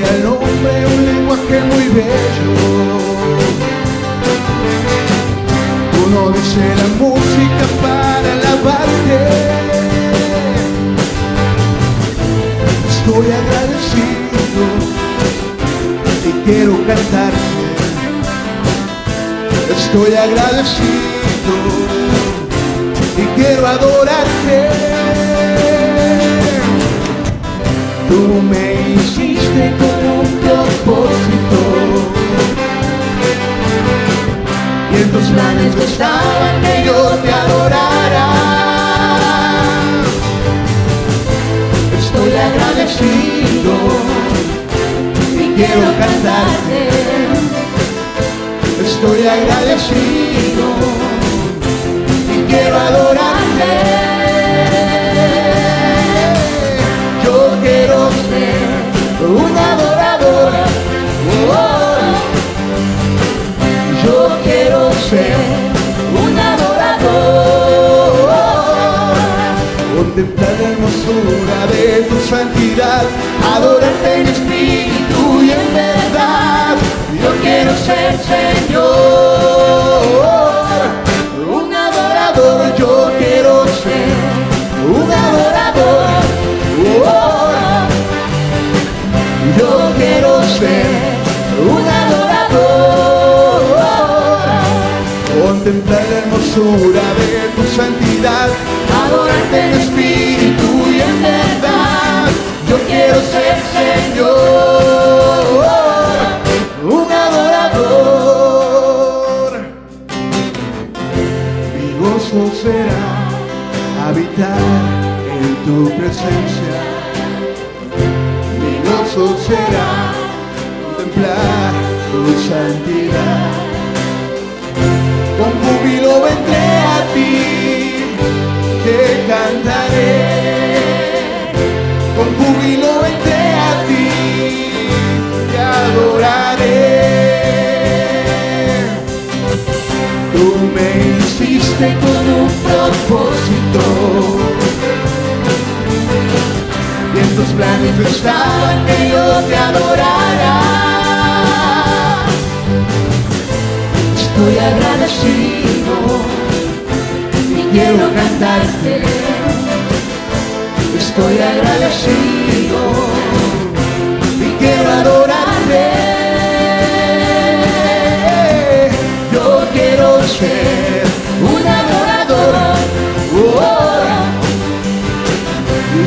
al hombre un lenguaje muy bello. Uno dice la música para alabarte. Estoy agradecido y quiero cantarte. Estoy agradecido y quiero adorarte. Tú me hiciste con un propósito y en tus planes no estaban que yo te adorara. Estoy agradecido y quiero cantarte. Estoy agradecido y quiero adorarte. Yo quiero ser un adorador. Yo quiero ser un adorador. Contemplar la hermosura de tu santidad, adorarte en espíritu y en verdad. Yo quiero ser, Señor, un adorador. Yo quiero ser un adorador. Yo quiero ser un adorador. Contemplar la hermosura de tu santidad, adorarte en espíritu y en verdad. Yo quiero ser, Señor, un adorador. Mi gozo será habitar en tu presencia. Mi gozo será contemplar tu santidad. Con júbilo vendré a ti, te cantaré. Con júbilo vendré a ti, te adoraré. Tú me hiciste con un propósito y en tus planes no estaban que yo te adorara. Estoy agradecido y quiero cantarte. Estoy agradecido y quiero adorarte. Yo quiero ser un adorador.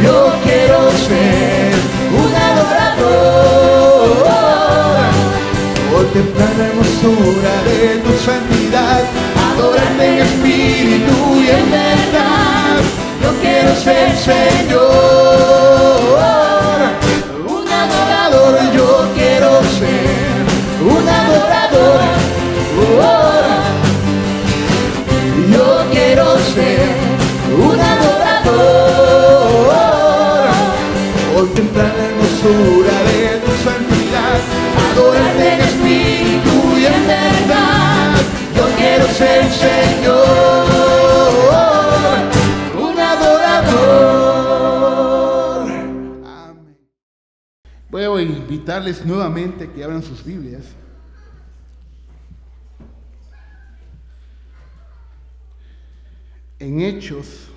Yo quiero ser un adorador. Contemplar la hermosura de tu santidad, adorarte en espíritu y en verdad. Yo quiero ser, Señor, un adorador. Yo quiero ser un adorador. Yo quiero ser un adorador. Contemplar la hermosura de tu santidad, adorarte en espíritu y en verdad. Yo quiero ser, Señor, un adorador. Amén. Voy a invitarles nuevamente que abran sus Biblias en Hechos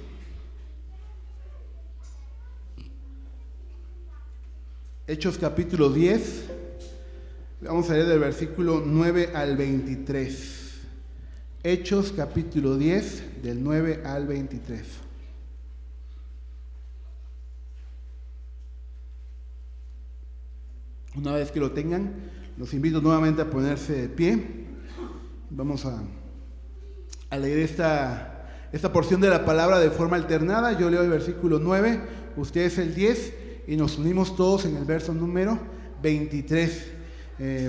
capítulo 10, vamos a leer del versículo 9 al 23. Hechos capítulo 10, del 9 al 23. Una vez que lo tengan, los invito nuevamente a ponerse de pie. Vamos a leer esta porción de la palabra de forma alternada. Yo leo el versículo 9, ustedes el 10 y nos unimos todos en el verso número 23.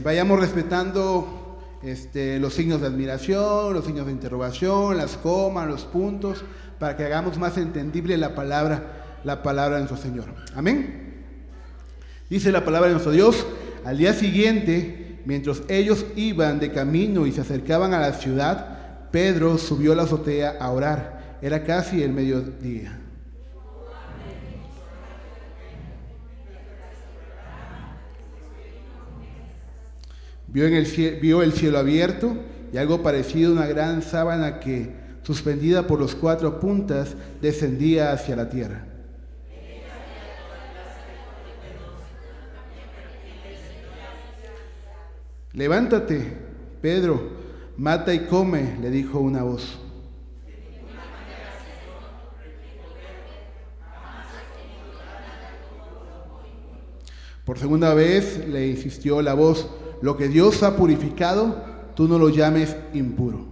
Vayamos respetando los signos de admiración, los signos de interrogación, las comas, los puntos, para que hagamos más entendible la palabra de nuestro Señor. Amén. Dice la palabra de nuestro Dios: al día siguiente, mientras ellos iban de camino y se acercaban a la ciudad, Pedro subió a la azotea a orar. Era casi el mediodía. vio el cielo abierto y algo parecido a una gran sábana que, suspendida por los 4 puntas, descendía hacia la tierra. Levántate, Pedro, mata y come, le dijo una voz. Por segunda vez le insistió la voz: lo que Dios ha purificado, tú no lo llames impuro.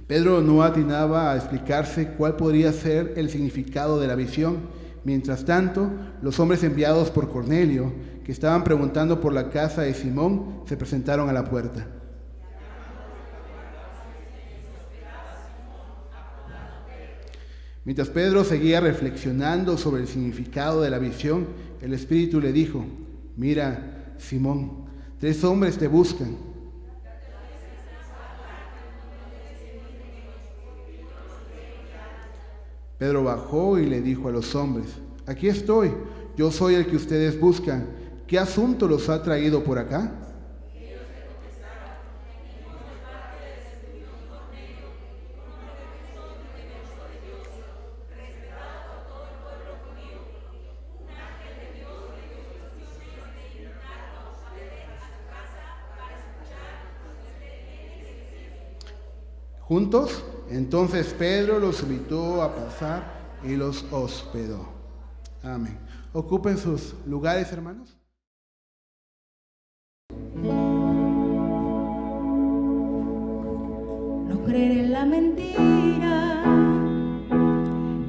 Pedro no atinaba a explicarse cuál podría ser el significado de la visión. Mientras tanto, los hombres enviados por Cornelio, que estaban preguntando por la casa de Simón, se presentaron a la puerta. Mientras Pedro seguía reflexionando sobre el significado de la visión, el Espíritu le dijo: mira, Simón, 3 hombres te buscan. Pedro bajó y le dijo a los hombres: aquí estoy, yo soy el que ustedes buscan. ¿Qué asunto los ha traído por acá? ¿Juntos? Entonces Pedro los invitó a pasar y los hospedó. Amén. Ocupen sus lugares, hermanos. No creer en la mentira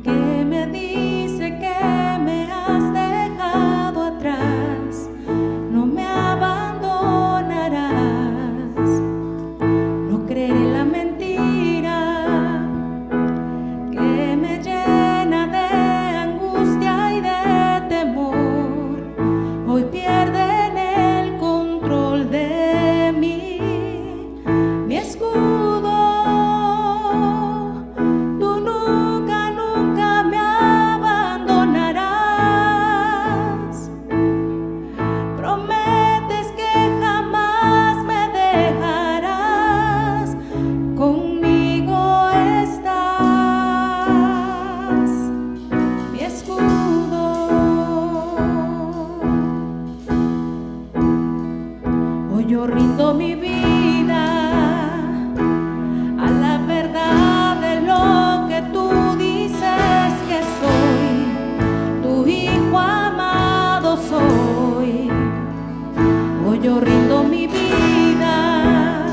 que me dice que me has dejado atrás. No me abandonarás. No creer en la mentira que me llena de angustia y de temor. Hoy pierden el control de mí, mi escudo. Tú nunca, nunca me abandonarás. Prometes que jamás me dejarás. Conmigo estás, mi escudo. Hoy yo rindo mi vida a la verdad de lo que tú dices que soy. Tu hijo amado soy. Hoy yo rindo mi vida.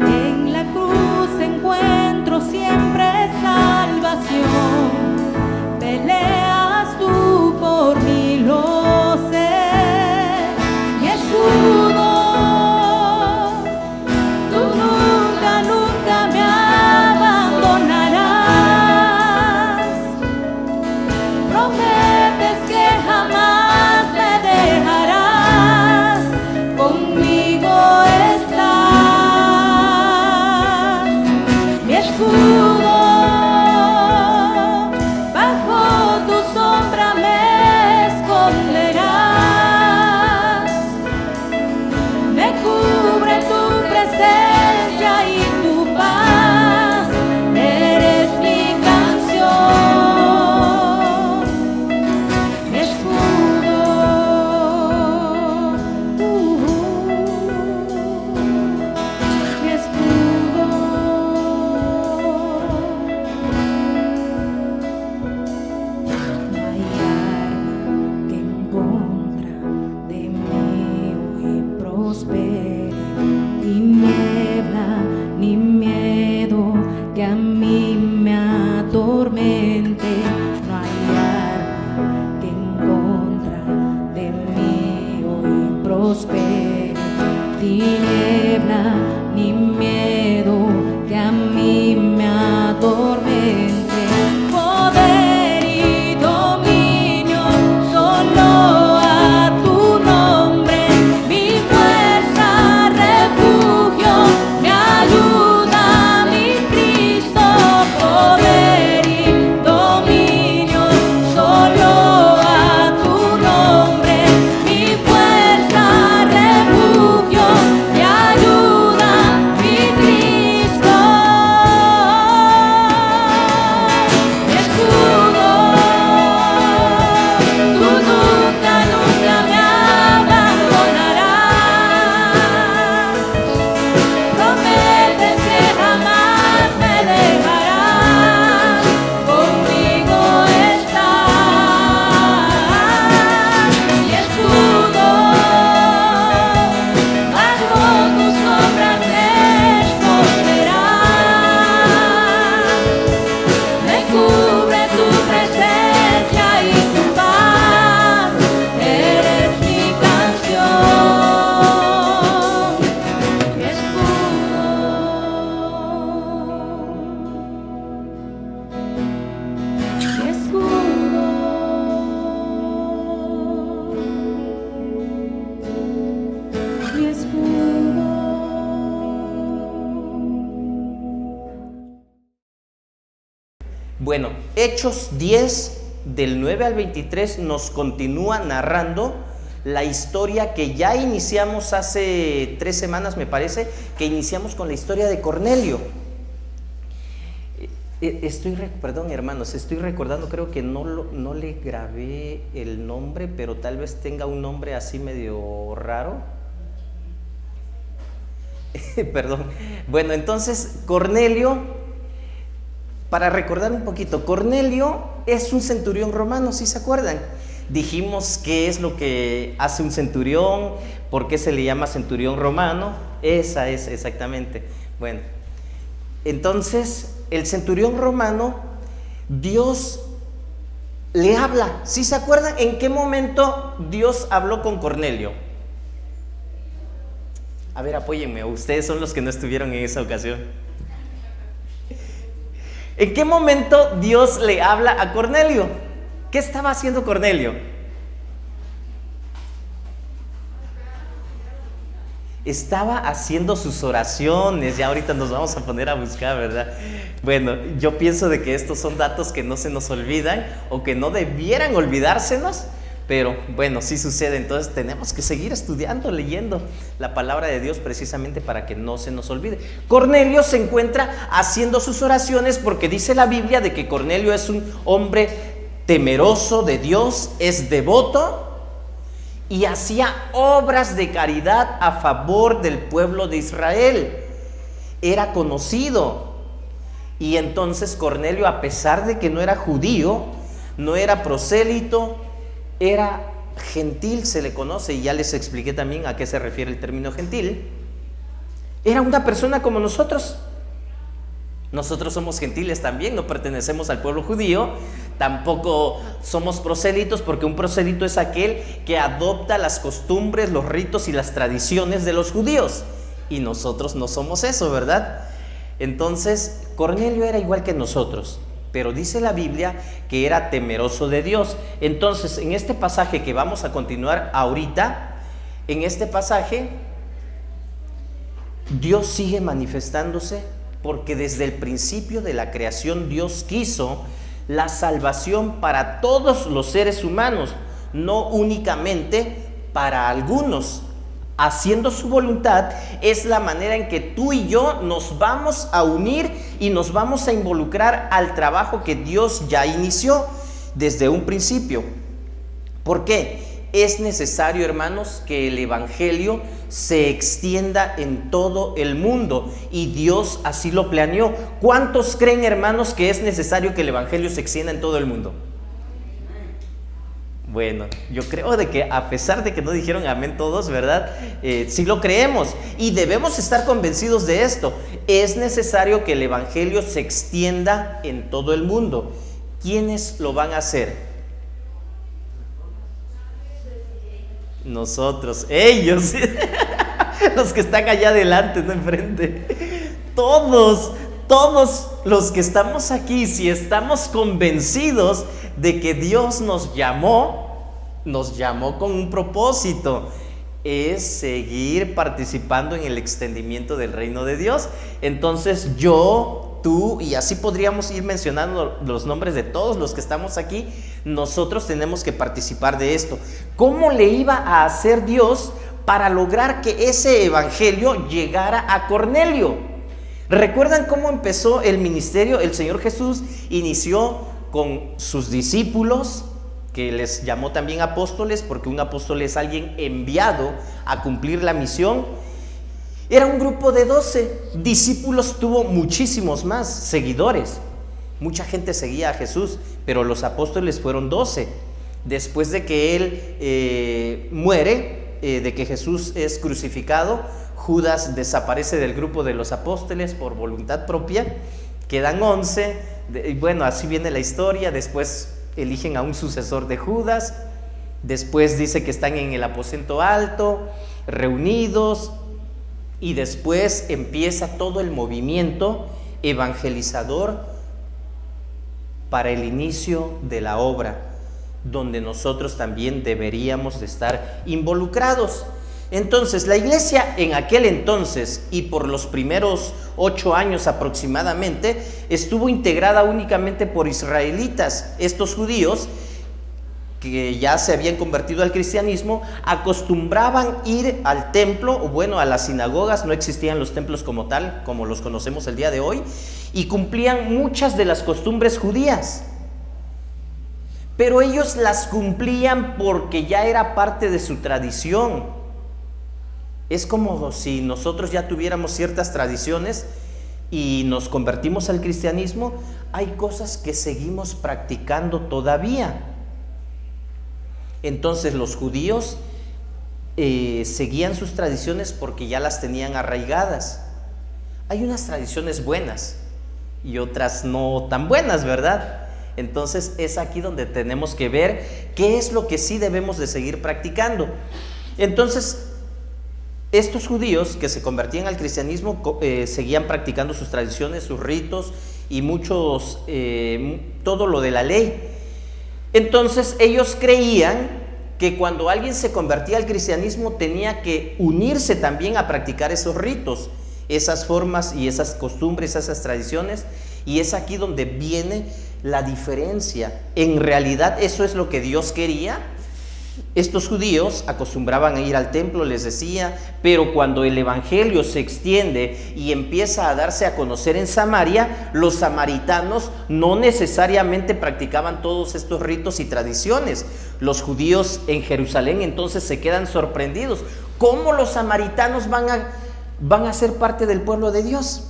En la cruz encuentro siempre salvación. Peleas tú por mí, lo sé. Mi escudo. Tú nunca, nunca me abandonarás. Prometes que jamás me dejarás. Conmigo estás, mi escudo. Bajo tu sombra me esconderás. Me cubre tu presencia y tu paz. Eres mi canción, mi escudo. Mi escudo. No hay arma que en contra de mí hoy prospere, ni niebla ni miedo que a mí me atormente. No hay arma que en contra de mí hoy prospere, ni niebla ni miedo que a mí me atormente. Poder y dominio solo a tu nombre, mi fuerza, refugio, mi ayuda, mi Cristo. Poder y dominio solo Bueno, Hechos 10, del 9 al 23, nos continúa narrando la historia que ya iniciamos hace 3 semanas, me parece, que iniciamos con la historia de Cornelio. Perdón, hermanos, estoy recordando, creo que no le grabé el nombre, pero tal vez tenga un nombre así medio raro. Perdón. Bueno, entonces, Cornelio, para recordar un poquito, Cornelio es un centurión romano, ¿sí se acuerdan? Dijimos qué es lo que hace un centurión, por qué se le llama centurión romano. Esa es exactamente. Bueno, entonces el centurión romano, Dios le habla. ¿Sí se acuerdan en qué momento Dios habló con Cornelio? A ver, apóyenme, ustedes son los que no estuvieron en esa ocasión. ¿En qué momento Dios le habla a Cornelio? ¿Qué estaba haciendo Cornelio? Estaba haciendo sus oraciones. Ya ahorita nos vamos a poner a buscar, ¿verdad? Bueno, yo pienso de que estos son datos que no se nos olvidan o que no debieran olvidársenos, pero bueno, sí sucede. Entonces tenemos que seguir estudiando, leyendo la palabra de Dios precisamente para que no se nos olvide. Cornelio se encuentra haciendo sus oraciones porque dice la Biblia de que Cornelio es un hombre temeroso de Dios, es devoto y hacía obras de caridad a favor del pueblo de Israel. Era conocido. Y entonces Cornelio, a pesar de que no era judío, no era prosélito, era gentil, se le conoce, y ya les expliqué también a qué se refiere el término gentil. Era una persona como nosotros. Nosotros somos gentiles también, no pertenecemos al pueblo judío, tampoco somos prosélitos, porque un prosélito es aquel que adopta las costumbres, los ritos y las tradiciones de los judíos, y nosotros no somos eso, ¿verdad? Entonces, Cornelio era igual que nosotros, pero dice la Biblia que era temeroso de Dios. Entonces, en este pasaje que vamos a continuar ahorita, en este pasaje, Dios sigue manifestándose, porque desde el principio de la creación Dios quiso la salvación para todos los seres humanos, no únicamente para algunos. Haciendo su voluntad es la manera en que tú y yo nos vamos a unir y nos vamos a involucrar al trabajo que Dios ya inició desde un principio. ¿Por qué? Es necesario, hermanos, que el evangelio se extienda en todo el mundo, y Dios así lo planeó. ¿Cuántos creen, hermanos, que es necesario que el evangelio se extienda en todo el mundo? Bueno, yo creo de que a pesar de que no dijeron amén todos, ¿verdad? Sí lo creemos y debemos estar convencidos de esto. Es necesario que el evangelio se extienda en todo el mundo. ¿Quiénes lo van a hacer? Nosotros, ellos, los que están allá adelante, no enfrente. Todos los que estamos aquí, si estamos convencidos de que Dios nos llamó con un propósito, es seguir participando en el extendimiento del reino de Dios. Entonces yo, tú, y así podríamos ir mencionando los nombres de todos los que estamos aquí. Nosotros tenemos que participar de esto. ¿Cómo le iba a hacer Dios para lograr que ese evangelio llegara a Cornelio? ¿Recuerdan cómo empezó el ministerio? El Señor Jesús inició con sus discípulos, que les llamó también apóstoles, porque un apóstol es alguien enviado a cumplir la misión. Era un grupo de 12 discípulos, tuvo muchísimos más seguidores. Mucha gente seguía a Jesús, pero los apóstoles fueron 12. Después de que él muere, de que Jesús es crucificado, Judas desaparece del grupo de los apóstoles por voluntad propia. Quedan 11. Bueno, así viene la historia. Después eligen a un sucesor de Judas. Después dice que están en el aposento alto, reunidos. Y después empieza todo el movimiento evangelizador para el inicio de la obra, donde nosotros también deberíamos de estar involucrados. Entonces, la iglesia en aquel entonces y por los primeros 8 años aproximadamente estuvo integrada únicamente por israelitas. Estos judíos que ya se habían convertido al cristianismo acostumbraban ir al templo, o bueno, a las sinagogas. No existían los templos como tal, como los conocemos el día de hoy, y cumplían muchas de las costumbres judías. Pero ellos las cumplían porque ya era parte de su tradición. Es como si nosotros ya tuviéramos ciertas tradiciones y nos convertimos al cristianismo. Hay cosas que seguimos practicando todavía. Entonces los judíos seguían sus tradiciones porque ya las tenían arraigadas. Hay unas tradiciones buenas y otras no tan buenas, ¿verdad? Entonces es aquí donde tenemos que ver qué es lo que sí debemos de seguir practicando. Entonces, estos judíos que se convertían al cristianismo seguían practicando sus tradiciones, sus ritos y todo lo de la ley. Entonces ellos creían que cuando alguien se convertía al cristianismo tenía que unirse también a practicar esos ritos, esas formas y esas costumbres, esas tradiciones, y es aquí donde viene la diferencia. En realidad eso es lo que Dios quería. Estos judíos acostumbraban a ir al templo, les decía, pero cuando el evangelio se extiende y empieza a darse a conocer en Samaria, los samaritanos no necesariamente practicaban todos estos ritos y tradiciones. Los judíos en Jerusalén entonces se quedan sorprendidos. ¿Cómo los samaritanos van a ser parte del pueblo de Dios?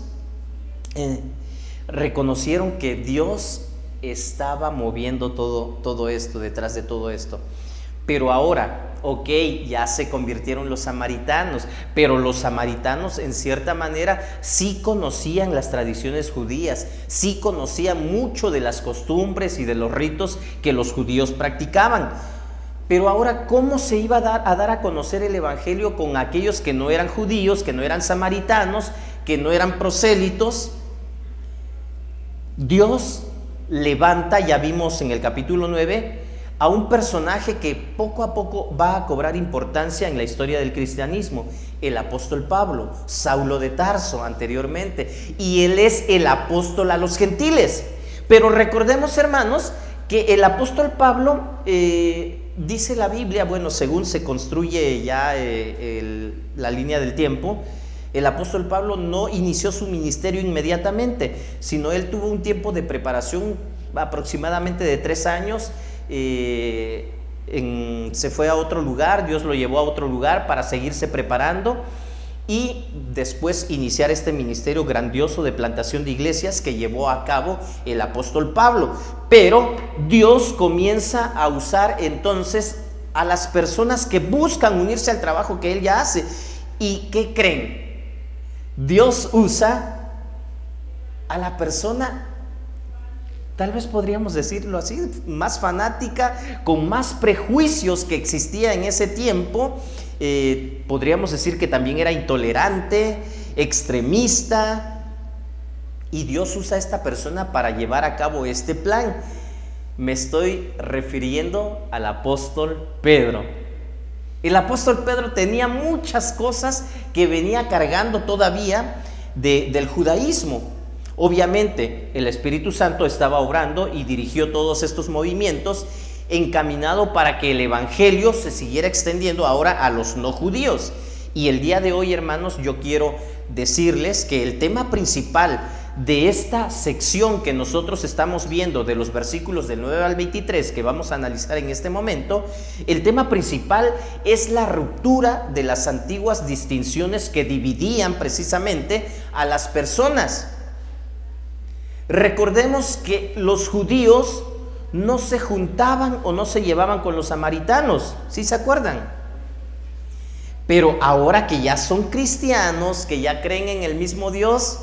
Reconocieron que Dios estaba moviendo todo esto, detrás de todo esto. Pero ahora, ya se convirtieron los samaritanos, pero los samaritanos en cierta manera sí conocían las tradiciones judías, sí conocían mucho de las costumbres y de los ritos que los judíos practicaban. Pero ahora, ¿cómo se iba a dar a conocer el evangelio con aquellos que no eran judíos, que no eran samaritanos, que no eran prosélitos? Dios levanta, ya vimos en el capítulo 9, a un personaje que poco a poco va a cobrar importancia en la historia del cristianismo, el apóstol Pablo, Saulo de Tarso anteriormente, y él es el apóstol a los gentiles. Pero recordemos, hermanos, que el apóstol Pablo, dice la Biblia, bueno, según se construye ya la línea del tiempo, el apóstol Pablo no inició su ministerio inmediatamente, sino él tuvo un tiempo de preparación aproximadamente de 3 años. Se fue a otro lugar, Dios lo llevó a otro lugar para seguirse preparando y después iniciar este ministerio grandioso de plantación de iglesias que llevó a cabo el apóstol Pablo. Pero Dios comienza a usar entonces a las personas que buscan unirse al trabajo que él ya hace. ¿Y qué creen? Dios usa a la persona, tal vez podríamos decirlo así, más fanática, con más prejuicios que existía en ese tiempo. Podríamos decir que también era intolerante, extremista, y Dios usa a esta persona para llevar a cabo este plan. Me estoy refiriendo al apóstol Pedro. El apóstol Pedro tenía muchas cosas que venía cargando todavía del judaísmo. Obviamente el Espíritu Santo estaba obrando y dirigió todos estos movimientos encaminado para que el evangelio se siguiera extendiendo ahora a los no judíos. Y el día de hoy, hermanos, yo quiero decirles que el tema principal de esta sección que nosotros estamos viendo, de los versículos del 9 al 23 que vamos a analizar en este momento, el tema principal es la ruptura de las antiguas distinciones que dividían precisamente a las personas. Recordemos que los judíos no se juntaban o no se llevaban con los samaritanos, ¿sí se acuerdan? Pero ahora que ya son cristianos, que ya creen en el mismo Dios,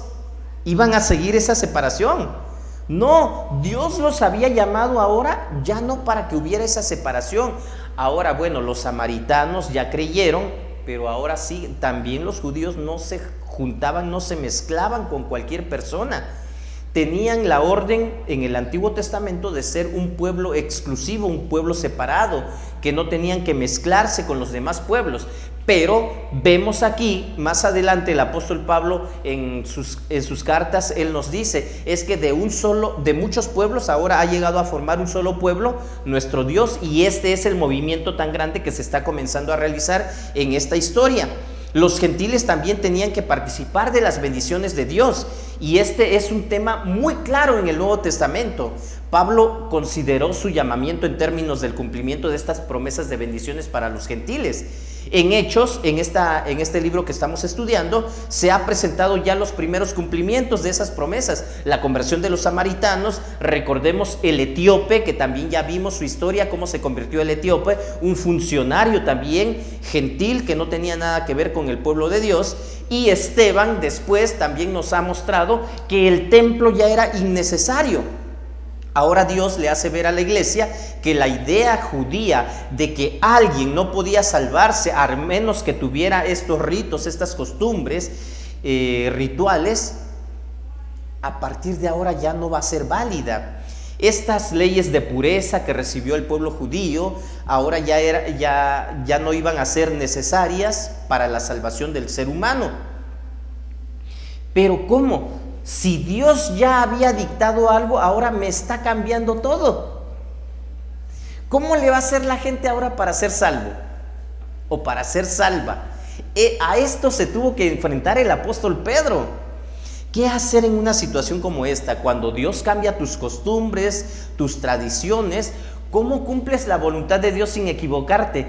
iban a seguir esa separación. No, Dios los había llamado ahora ya no para que hubiera esa separación. Ahora, bueno, los samaritanos ya creyeron, pero ahora sí, también los judíos no se juntaban, no se mezclaban con cualquier persona. tenían la orden en el Antiguo Testamento de ser un pueblo exclusivo, un pueblo separado, que no tenían que mezclarse con los demás pueblos. Pero vemos aquí, más adelante, el apóstol Pablo en sus cartas, él nos dice, es que de muchos pueblos ahora ha llegado a formar un solo pueblo, nuestro Dios, y este es el movimiento tan grande que se está comenzando a realizar en esta historia. Los gentiles también tenían que participar de las bendiciones de Dios, y este es un tema muy claro en el Nuevo Testamento. Pablo consideró su llamamiento en términos del cumplimiento de estas promesas de bendiciones para los gentiles. En Hechos, en este libro que estamos estudiando, se ha presentado ya los primeros cumplimientos de esas promesas. La conversión de los samaritanos, recordemos el etíope, que también ya vimos su historia, cómo se convirtió el etíope, un funcionario también gentil que no tenía nada que ver con el pueblo de Dios. Y Esteban después también nos ha mostrado que el templo ya era innecesario. Ahora Dios le hace ver a la iglesia que la idea judía de que alguien no podía salvarse a menos que tuviera estos ritos, estas costumbres rituales, a partir de ahora ya no va a ser válida. Estas leyes de pureza que recibió el pueblo judío ahora ya no iban a ser necesarias para la salvación del ser humano. Pero ¿cómo? Si Dios ya había dictado algo, ahora me está cambiando todo. ¿Cómo le va a hacer la gente ahora para ser salvo? O para ser salva. A esto se tuvo que enfrentar el apóstol Pedro. ¿Qué hacer en una situación como esta? Cuando Dios cambia tus costumbres, tus tradiciones, ¿cómo cumples la voluntad de Dios sin equivocarte?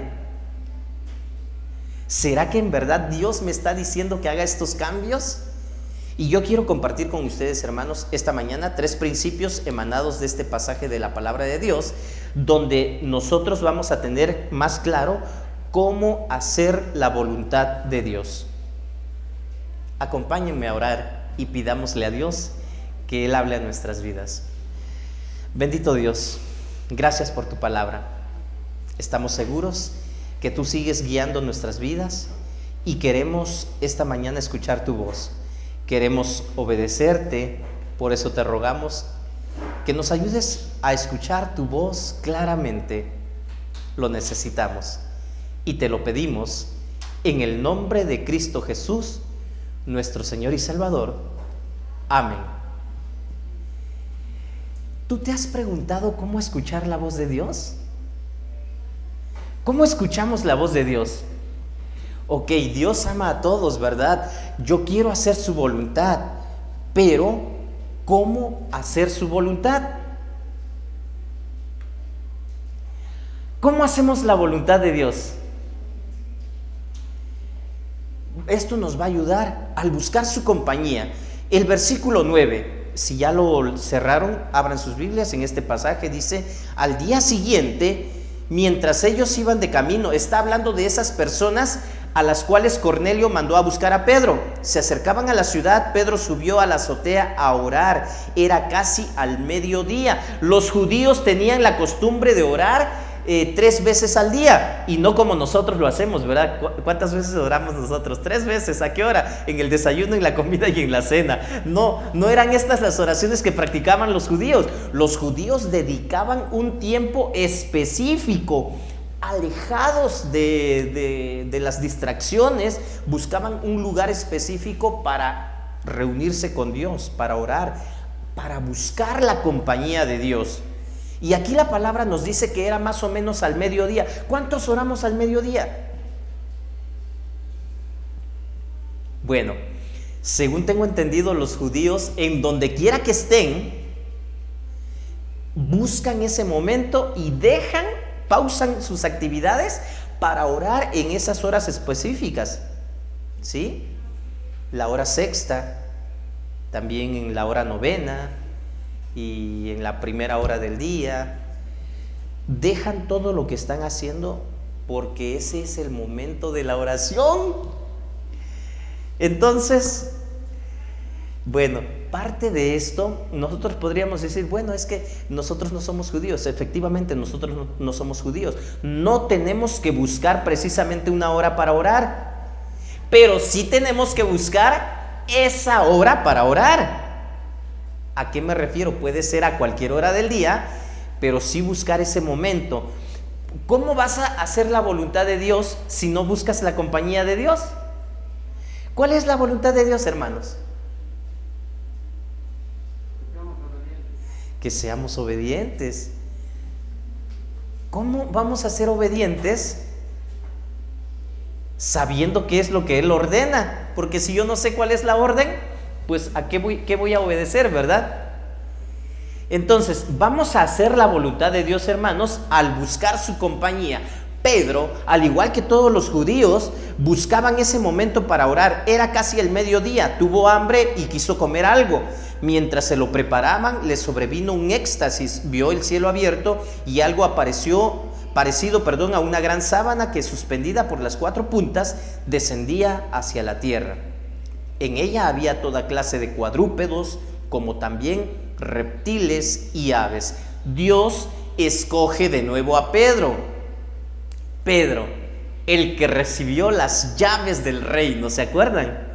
¿Será que en verdad Dios me está diciendo que haga estos cambios? Y yo quiero compartir con ustedes, hermanos, esta mañana 3 principios emanados de este pasaje de la palabra de Dios, donde nosotros vamos a tener más claro cómo hacer la voluntad de Dios. Acompáñenme a orar y pidámosle a Dios que Él hable a nuestras vidas. Bendito Dios, gracias por tu palabra. Estamos seguros que tú sigues guiando nuestras vidas y queremos esta mañana escuchar tu voz. Queremos obedecerte, por eso te rogamos que nos ayudes a escuchar tu voz claramente. Lo necesitamos y te lo pedimos en el nombre de Cristo Jesús, nuestro Señor y Salvador. Amén. ¿Tú te has preguntado cómo escuchar la voz de Dios? ¿Cómo escuchamos la voz de Dios? Ok, Dios ama a todos, ¿verdad? Yo quiero hacer su voluntad, pero ¿cómo hacer su voluntad? ¿Cómo hacemos la voluntad de Dios? Esto nos va a ayudar al buscar su compañía. El versículo 9, si ya lo cerraron, abran sus Biblias. En este pasaje dice, al día siguiente, mientras ellos iban de camino, está hablando de esas personas a las cuales Cornelio mandó a buscar a Pedro. Se acercaban a la ciudad, Pedro subió a la azotea a orar. Era casi al mediodía. Los judíos tenían la costumbre de orar 3 veces al día, y no como nosotros lo hacemos, ¿verdad? ¿Cuántas veces oramos nosotros? 3 veces. ¿A qué hora? En el desayuno, en la comida y en la cena. No eran estas las oraciones que practicaban los judíos. Los judíos dedicaban un tiempo específico, alejados de las distracciones, buscaban un lugar específico para reunirse con Dios, para orar, para buscar la compañía de Dios. Y aquí la palabra nos dice que era más o menos al mediodía. ¿Cuántos oramos al mediodía? Bueno, según tengo entendido, los judíos, en donde quiera que estén, buscan ese momento y pausan sus actividades para orar en esas horas específicas, ¿sí? La hora sexta, también en la hora novena y en la primera hora del día. Dejan todo lo que están haciendo porque ese es el momento de la oración. Entonces, bueno, parte de esto, nosotros podríamos decir, bueno, es que nosotros no somos judíos. Efectivamente, nosotros no somos judíos. No tenemos que buscar precisamente una hora para orar, pero sí tenemos que buscar esa hora para orar. ¿A qué me refiero? Puede ser a cualquier hora del día, pero sí buscar ese momento. ¿Cómo vas a hacer la voluntad de Dios si no buscas la compañía de Dios? ¿Cuál es la voluntad de Dios, hermanos? Que seamos obedientes. ¿Cómo vamos a ser obedientes sabiendo qué es lo que Él ordena? Porque si yo no sé cuál es la orden, pues ¿a qué voy a obedecer, verdad? Entonces, vamos a hacer la voluntad de Dios, hermanos, al buscar su compañía. Pedro, al igual que todos los judíos, buscaban ese momento para orar. Era casi el mediodía, tuvo hambre y quiso comer algo. Mientras se lo preparaban, le sobrevino un éxtasis, vio el cielo abierto y algo parecido a una gran sábana que, suspendida por las 4 puntas, descendía hacia la tierra. En ella había toda clase de cuadrúpedos, como también reptiles y aves. Dios escoge de nuevo a Pedro, el que recibió las llaves del reino, ¿se acuerdan?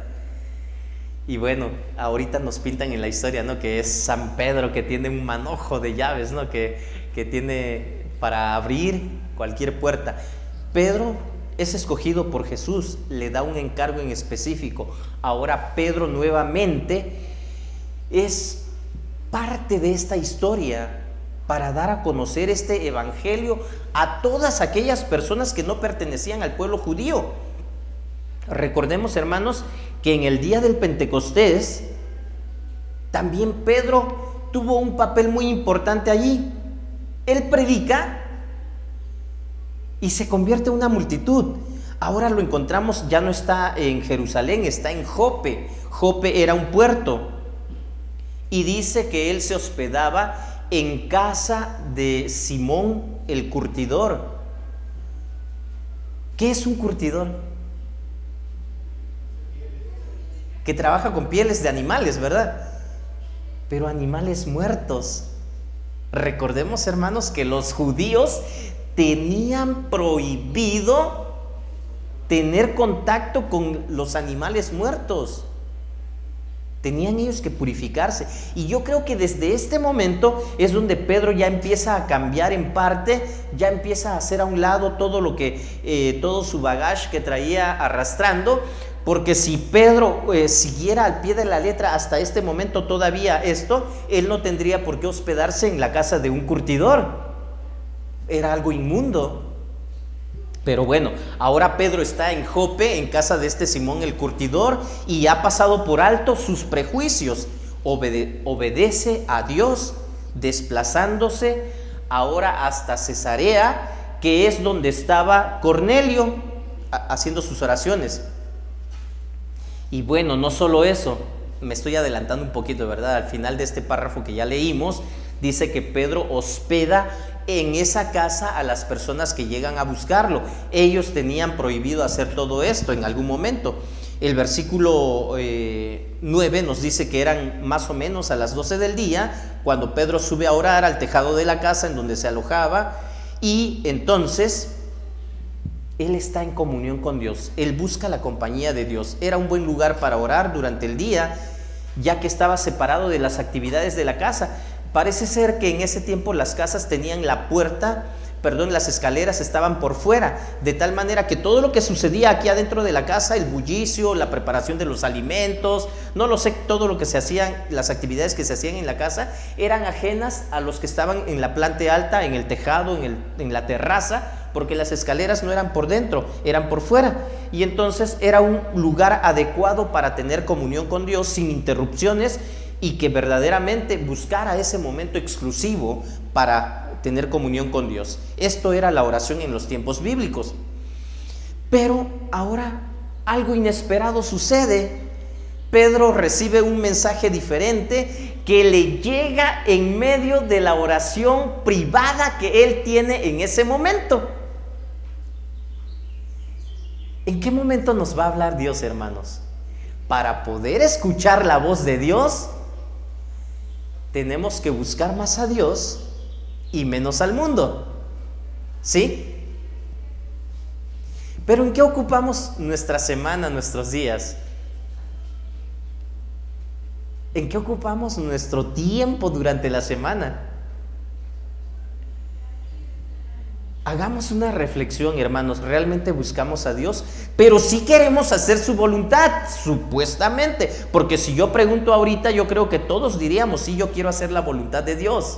Y bueno, ahorita nos pintan en la historia, ¿no?, que es San Pedro, que tiene un manojo de llaves, ¿no?, que tiene para abrir cualquier puerta. Pedro es escogido por Jesús, le da un encargo en específico. Ahora Pedro nuevamente es parte de esta historia para dar a conocer este evangelio a todas aquellas personas que no pertenecían al pueblo judío. Recordemos, hermanos, que en el día del Pentecostés también Pedro tuvo un papel muy importante allí. Él predica y se convierte en una multitud. Ahora lo encontramos, ya no está en Jerusalén, está en Jope. Jope era un puerto y dice que él se hospedaba en casa de Simón el curtidor. ¿Qué es un curtidor? Que trabaja con pieles de animales, ¿verdad? Pero animales muertos. Recordemos, hermanos, que los judíos tenían prohibido tener contacto con los animales muertos. Tenían ellos que purificarse. Y yo creo que desde este momento es donde Pedro ya empieza a cambiar en parte, ya empieza a hacer a un lado todo lo que, todo su bagaje que traía arrastrando. Porque si Pedro siguiera al pie de la letra hasta este momento todavía esto, él no tendría por qué hospedarse en la casa de un curtidor. Era algo inmundo. Pero bueno, ahora Pedro está en Jope, en casa de este Simón el curtidor, y ha pasado por alto sus prejuicios. Obedece a Dios, desplazándose ahora hasta Cesarea, que es donde estaba Cornelio, haciendo sus oraciones. Y bueno, no solo eso, me estoy adelantando un poquito, ¿verdad? Al final de este párrafo que ya leímos, dice que Pedro hospeda en esa casa a las personas que llegan a buscarlo. Ellos tenían prohibido hacer todo esto en algún momento. El versículo 9 nos dice que eran más o menos a las 12 del día, cuando Pedro sube a orar al tejado de la casa en donde se alojaba, y entonces él está en comunión con Dios, él busca la compañía de Dios. Era un buen lugar para orar durante el día, ya que estaba separado de las actividades de la casa. Parece ser que en ese tiempo las casas tenían las escaleras estaban por fuera, de tal manera que todo lo que sucedía aquí adentro de la casa, el bullicio, la preparación de los alimentos, no lo sé, todo lo que se hacían, las actividades que se hacían en la casa, eran ajenas a los que estaban en la planta alta, en el tejado, en la terraza, porque las escaleras no eran por dentro, eran por fuera. Y entonces era un lugar adecuado para tener comunión con Dios sin interrupciones, y que verdaderamente buscara ese momento exclusivo para tener comunión con Dios. Esto era la oración en los tiempos bíblicos. Pero ahora algo inesperado sucede. Pedro recibe un mensaje diferente que le llega en medio de la oración privada que él tiene en ese momento. ¿En qué momento nos va a hablar Dios, hermanos? Para poder escuchar la voz de Dios, tenemos que buscar más a Dios y menos al mundo. ¿Sí? Pero ¿en qué ocupamos nuestra semana, nuestros días? ¿En qué ocupamos nuestro tiempo durante la semana? Hagamos una reflexión, hermanos. ¿Realmente buscamos a Dios? Pero sí queremos hacer su voluntad, supuestamente. Porque si yo pregunto ahorita, yo creo que todos diríamos, sí, yo quiero hacer la voluntad de Dios.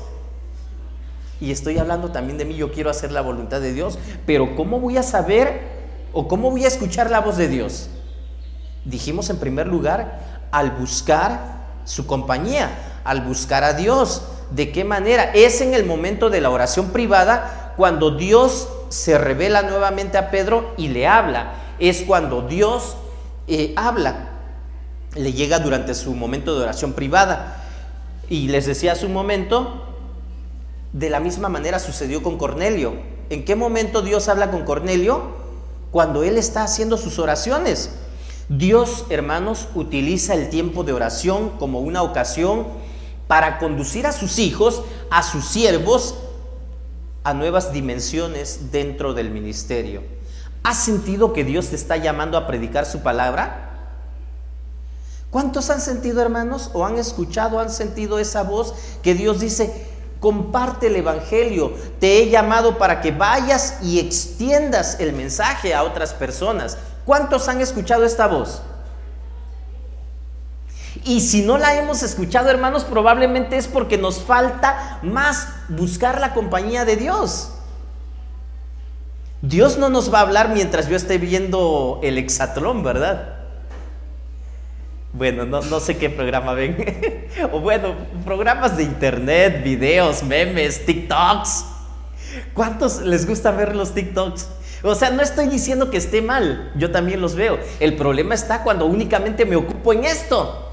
Y estoy hablando también de mí, yo quiero hacer la voluntad de Dios. Pero ¿cómo voy a saber o cómo voy a escuchar la voz de Dios? Dijimos en primer lugar, al buscar su compañía, al buscar a Dios. ¿De qué manera? Es en el momento de la oración privada cuando Dios se revela nuevamente a Pedro y le habla. Es cuando Dios habla, le llega durante su momento de oración privada. Y les decía hace un momento, de la misma manera sucedió con Cornelio. ¿En qué momento Dios habla con Cornelio? Cuando él está haciendo sus oraciones. Dios, hermanos, utiliza el tiempo de oración como una ocasión para conducir a sus hijos, a sus siervos, a nuevas dimensiones dentro del ministerio. ¿Has sentido que Dios te está llamando a predicar su palabra? ¿Cuántos han sentido, hermanos, o han escuchado, han sentido esa voz que Dios dice, comparte el evangelio, te he llamado para que vayas y extiendas el mensaje a otras personas? ¿Cuántos han escuchado esta voz? Y si no la hemos escuchado, hermanos, probablemente es porque nos falta más buscar la compañía de Dios. Dios no nos va a hablar mientras yo esté viendo el hexatlón, ¿verdad? Bueno, no sé qué programa ven. O bueno, programas de internet, videos, memes, TikToks. ¿Cuántos les gusta ver los TikToks? O sea, no estoy diciendo que esté mal, yo también los veo. El problema está cuando únicamente me ocupo en esto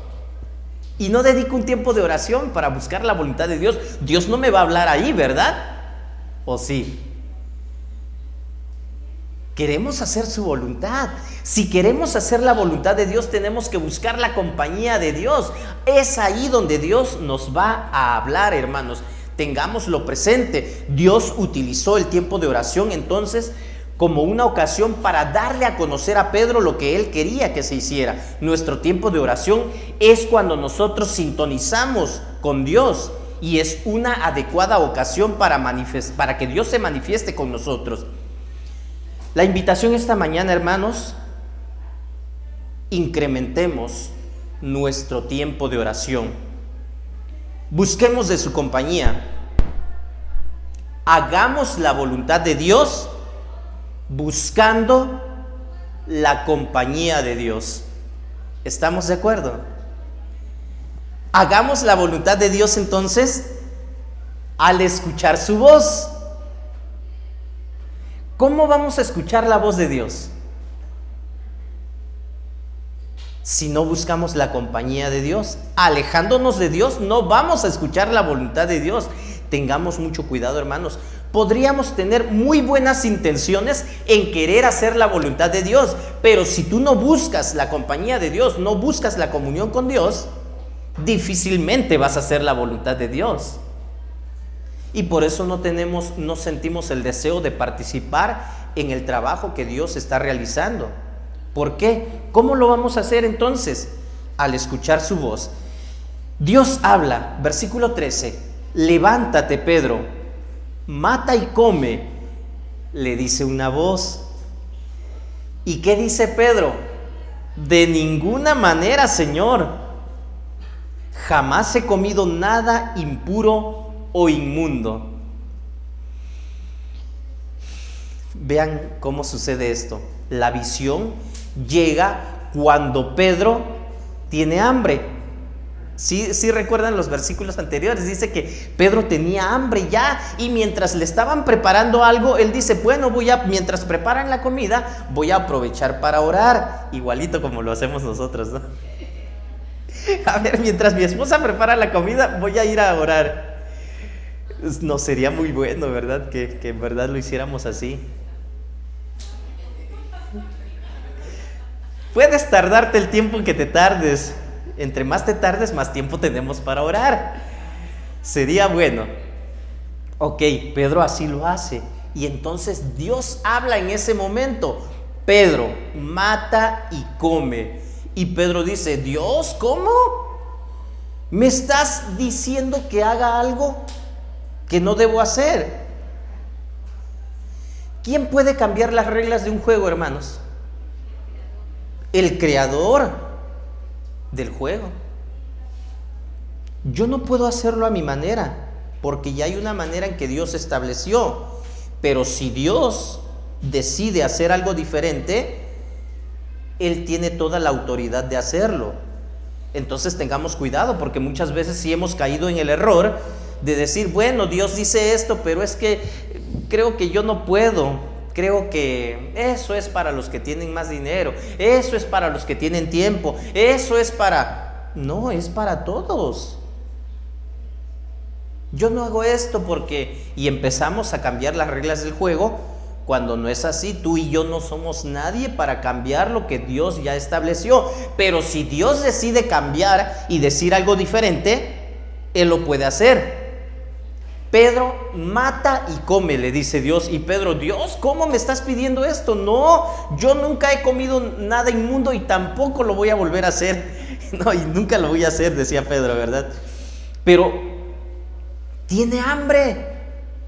y no dedico un tiempo de oración para buscar la voluntad de Dios. Dios no me va a hablar ahí, ¿verdad? ¿O sí? Queremos hacer su voluntad. Si queremos hacer la voluntad de Dios, tenemos que buscar la compañía de Dios. Es ahí donde Dios nos va a hablar, hermanos. Tengámoslo presente. Dios utilizó el tiempo de oración entonces como una ocasión para darle a conocer a Pedro lo que él quería que se hiciera. Nuestro tiempo de oración es cuando nosotros sintonizamos con Dios y es una adecuada ocasión para que Dios se manifieste con nosotros. La invitación esta mañana, hermanos, incrementemos nuestro tiempo de oración. Busquemos de su compañía. Hagamos la voluntad de Dios buscando la compañía de Dios. ¿Estamos de acuerdo? Hagamos la voluntad de Dios entonces al escuchar su voz. ¿Cómo vamos a escuchar la voz de Dios? Si no buscamos la compañía de Dios, alejándonos de Dios, no vamos a escuchar la voluntad de Dios. Tengamos mucho cuidado, hermanos. Podríamos tener muy buenas intenciones en querer hacer la voluntad de Dios, pero si tú no buscas la compañía de Dios, no buscas la comunión con Dios, difícilmente vas a hacer la voluntad de Dios. Y por eso no sentimos el deseo de participar en el trabajo que Dios está realizando. ¿Por qué? ¿Cómo lo vamos a hacer entonces? Al escuchar su voz. Dios habla, versículo 13, levántate, Pedro, mata y come, le dice una voz. ¿Y qué dice Pedro? De ninguna manera, Señor, jamás he comido nada impuro o inmundo. Vean cómo sucede esto. La visión llega cuando Pedro tiene hambre. Sí recuerdan los versículos anteriores, dice que Pedro tenía hambre ya y mientras le estaban preparando algo, él dice, bueno, mientras preparan la comida, voy a aprovechar para orar, igualito como lo hacemos nosotros, ¿no? A ver, mientras mi esposa prepara la comida, voy a ir a orar. No sería muy bueno, ¿verdad? Que en verdad lo hiciéramos así. Puedes tardarte el tiempo que te tardes. Entre más te tardes, más tiempo tenemos para orar. Sería bueno. Ok, Pedro así lo hace. Y entonces Dios habla en ese momento. Pedro, mata y come. Y Pedro dice, Dios, ¿cómo? ¿Me estás diciendo que haga algo que no debo hacer? ¿Quién puede cambiar las reglas de un juego, hermanos? El creador del juego. Yo no puedo hacerlo a mi manera, porque ya hay una manera en que Dios estableció. Pero si Dios decide hacer algo diferente, Él tiene toda la autoridad de hacerlo. Entonces tengamos cuidado, porque muchas veces sí hemos caído en el error de decir, bueno, Dios dice esto, pero es que creo que yo no puedo. Creo que eso es para los que tienen más dinero, eso es para los que tienen tiempo, eso es para... No, es para todos. Yo no hago esto porque... Y empezamos a cambiar las reglas del juego cuando no es así. Tú y yo no somos nadie para cambiar lo que Dios ya estableció. Pero si Dios decide cambiar y decir algo diferente, Él lo puede hacer. Pedro, mata y come, le dice Dios. Y Pedro, Dios, ¿cómo me estás pidiendo esto? No, yo nunca he comido nada inmundo y tampoco lo voy a volver a hacer. No, y nunca lo voy a hacer, decía Pedro, ¿verdad? Pero tiene hambre.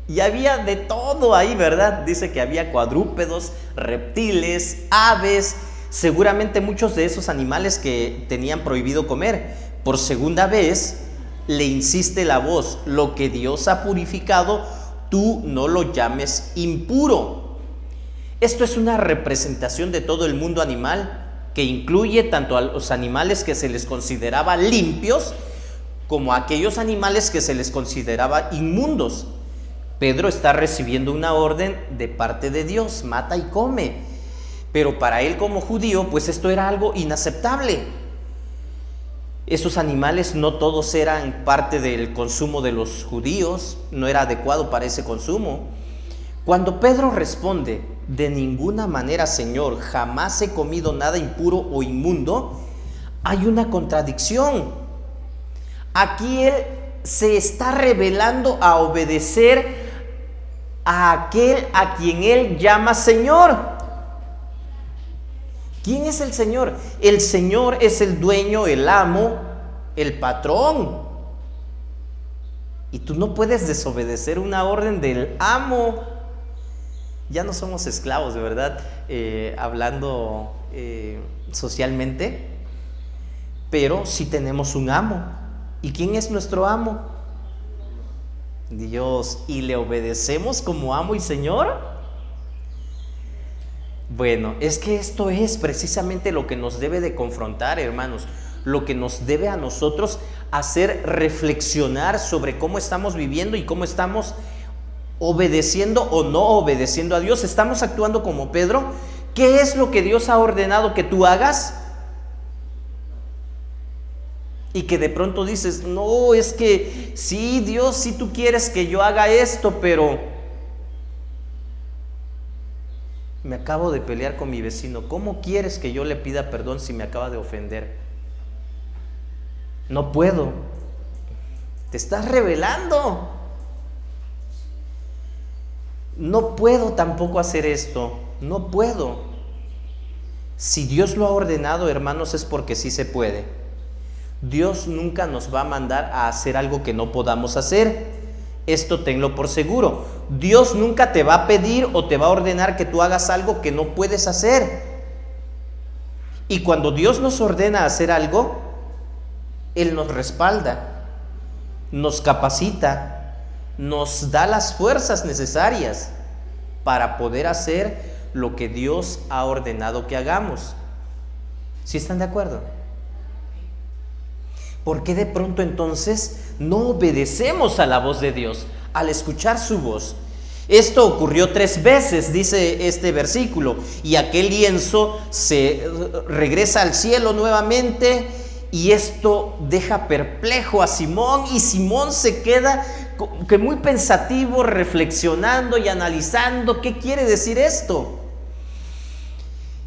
Y había de todo ahí, ¿verdad? Dice que había cuadrúpedos, reptiles, aves, seguramente muchos de esos animales que tenían prohibido comer. Por segunda vez le insiste la voz, lo que Dios ha purificado, tú no lo llames impuro. Esto es una representación de todo el mundo animal, que incluye tanto a los animales que se les consideraba limpios, como a aquellos animales que se les consideraba inmundos. Pedro está recibiendo una orden de parte de Dios, mata y come. Pero para él como judío, pues esto era algo inaceptable. Esos animales no todos eran parte del consumo de los judíos, no era adecuado para ese consumo. Cuando Pedro responde, de ninguna manera, Señor, jamás he comido nada impuro o inmundo, hay una contradicción. Aquí él se está revelando a obedecer a aquel a quien él llama Señor. ¿Quién es el Señor? El Señor es el dueño, el amo, el patrón. Y tú no puedes desobedecer una orden del amo. Ya no somos esclavos, de verdad, hablando socialmente, pero sí tenemos un amo. ¿Y quién es nuestro amo? Dios. ¿Y le obedecemos como amo y Señor? Bueno, es que esto es precisamente lo que nos debe de confrontar, hermanos, lo que nos debe a nosotros hacer reflexionar sobre cómo estamos viviendo y cómo estamos obedeciendo o no obedeciendo a Dios. ¿Estamos actuando como Pedro? ¿Qué es lo que Dios ha ordenado que tú hagas? Y que de pronto dices, no, es que sí, Dios, sí tú quieres que yo haga esto, pero me acabo de pelear con mi vecino. ¿Cómo quieres que yo le pida perdón si me acaba de ofender? No puedo. Te estás revelando. No puedo tampoco hacer esto. No puedo. Si Dios lo ha ordenado, hermanos, es porque sí se puede. Dios nunca nos va a mandar a hacer algo que no podamos hacer. Esto tenlo por seguro. Dios nunca te va a pedir o te va a ordenar que tú hagas algo que no puedes hacer. Y cuando Dios nos ordena hacer algo, Él nos respalda, nos capacita, nos da las fuerzas necesarias para poder hacer lo que Dios ha ordenado que hagamos. ¿Sí están de acuerdo? ¿Por qué de pronto entonces no obedecemos a la voz de Dios al escuchar su voz? Esto ocurrió 3 veces, dice este versículo, y aquel lienzo se regresa al cielo nuevamente, y esto deja perplejo a Simón, y Simón se queda que muy pensativo, reflexionando y analizando qué quiere decir esto.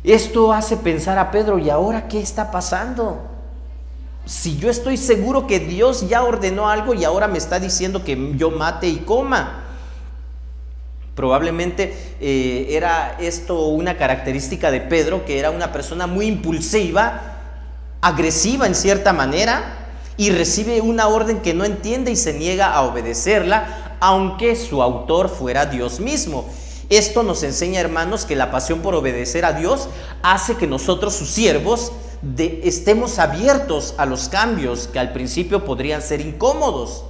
Esto hace pensar a Pedro, ¿y ahora qué está pasando? Si yo estoy seguro que Dios ya ordenó algo y ahora me está diciendo que yo mate y coma. Probablemente era esto una característica de Pedro, que era una persona muy impulsiva, agresiva en cierta manera, y recibe una orden que no entiende y se niega a obedecerla, aunque su autor fuera Dios mismo. Esto nos enseña, hermanos, que la pasión por obedecer a Dios hace que nosotros, sus siervos, estemos abiertos a los cambios que al principio podrían ser incómodos.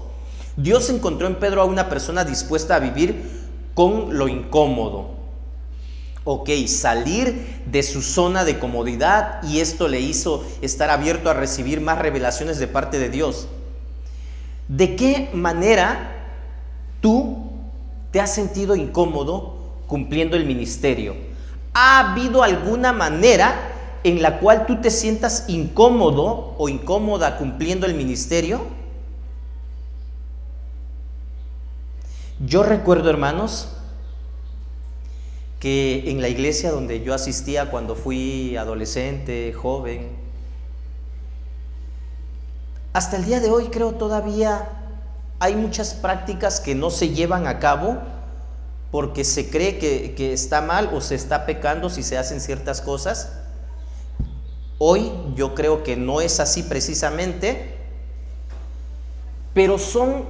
Dios encontró en Pedro a una persona dispuesta a vivir con lo incómodo. Salir de su zona de comodidad, y esto le hizo estar abierto a recibir más revelaciones de parte de Dios. ¿De qué manera tú te has sentido incómodo cumpliendo el ministerio? ¿Ha habido alguna manera en la cual tú te sientas incómodo o incómoda cumpliendo el ministerio? Yo recuerdo, hermanos, que en la iglesia donde yo asistía cuando fui adolescente, joven, hasta el día de hoy creo todavía hay muchas prácticas que no se llevan a cabo porque se cree que está mal o se está pecando si se hacen ciertas cosas. Hoy yo creo que no es así precisamente, pero son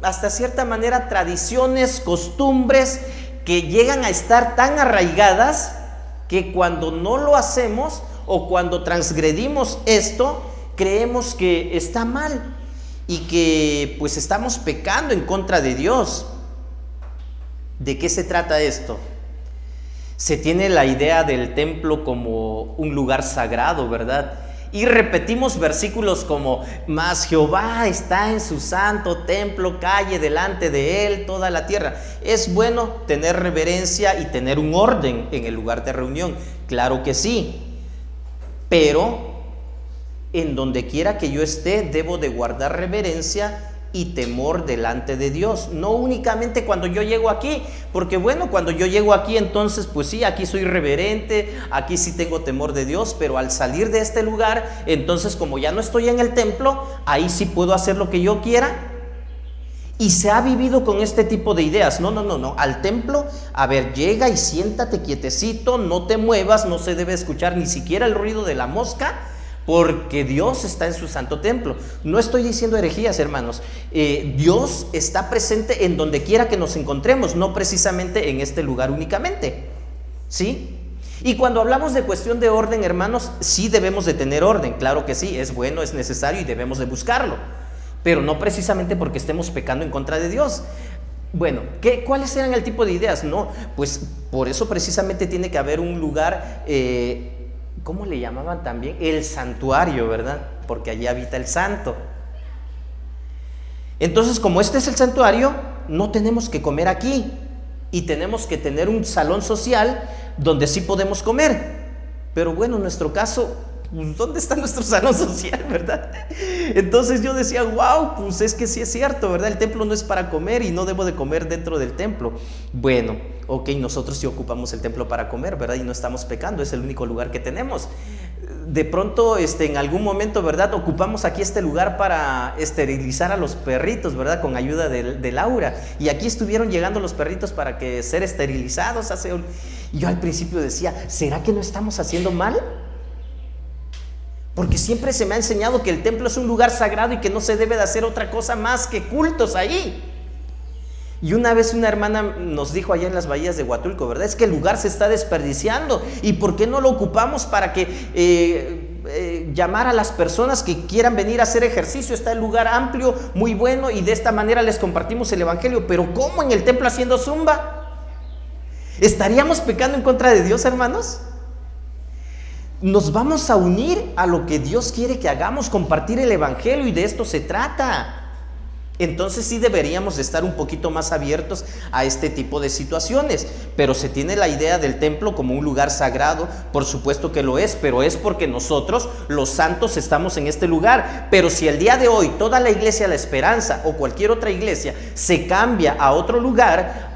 hasta cierta manera tradiciones, costumbres que llegan a estar tan arraigadas que cuando no lo hacemos o cuando transgredimos esto, creemos que está mal y que pues estamos pecando en contra de Dios. ¿De qué se trata esto? Se tiene la idea del templo como un lugar sagrado, ¿verdad? Y repetimos versículos como: mas Jehová está en su santo templo, calle delante de él toda la tierra. Es bueno tener reverencia y tener un orden en el lugar de reunión, claro que sí, pero en donde quiera que yo esté debo de guardar reverencia y temor delante de Dios, no únicamente cuando yo llego aquí, porque bueno, cuando yo llego aquí entonces pues sí, aquí soy reverente, aquí sí tengo temor de Dios, pero al salir de este lugar, entonces como ya no estoy en el templo, ahí sí puedo hacer lo que yo quiera. Y se ha vivido con este tipo de ideas. No, al templo, a ver, llega y siéntate quietecito, no te muevas, no se debe escuchar ni siquiera el ruido de la mosca, porque Dios está en su santo templo. No estoy diciendo herejías, hermanos. Dios está presente en donde quiera que nos encontremos, no precisamente en este lugar únicamente, ¿sí? Y cuando hablamos de cuestión de orden, hermanos, sí debemos de tener orden, claro que sí, es bueno, es necesario y debemos de buscarlo, pero no precisamente porque estemos pecando en contra de Dios. Bueno, ¿cuáles eran el tipo de ideas? No, pues por eso precisamente tiene que haber un lugar, ¿cómo le llamaban también? El santuario, ¿verdad? Porque allí habita el santo. Entonces, como este es el santuario, no tenemos que comer aquí y tenemos que tener un salón social donde sí podemos comer. Pero bueno, en nuestro caso, pues, ¿dónde está nuestro salón social, verdad? Entonces yo decía, wow, pues es que sí es cierto, ¿verdad? El templo no es para comer y no debo de comer dentro del templo. Bueno, ok, nosotros sí ocupamos el templo para comer, ¿verdad? Y no estamos pecando, es el único lugar que tenemos. De pronto, en algún momento, ¿verdad? Ocupamos aquí este lugar para esterilizar a los perritos, ¿verdad? Con ayuda de Laura. Y aquí estuvieron llegando los perritos para que ser esterilizados. Yo al principio decía, ¿será que no estamos haciendo mal? Porque siempre se me ha enseñado que el templo es un lugar sagrado y que no se debe de hacer otra cosa más que cultos ahí. Y una vez una hermana nos dijo allá en las bahías de Huatulco, ¿verdad? Es que el lugar se está desperdiciando. ¿Y por qué no lo ocupamos para que llamar a las personas que quieran venir a hacer ejercicio? Está el lugar amplio, muy bueno, y de esta manera les compartimos el evangelio. Pero ¿cómo en el templo haciendo zumba? ¿Estaríamos pecando en contra de Dios, hermanos? Nos vamos a unir a lo que Dios quiere que hagamos, compartir el evangelio, y de esto se trata. Entonces sí deberíamos de estar un poquito más abiertos a este tipo de situaciones, pero se tiene la idea del templo como un lugar sagrado. Por supuesto que lo es, pero es porque nosotros, los santos, estamos en este lugar. Pero si el día de hoy toda la iglesia La Esperanza o cualquier otra iglesia se cambia a otro lugar,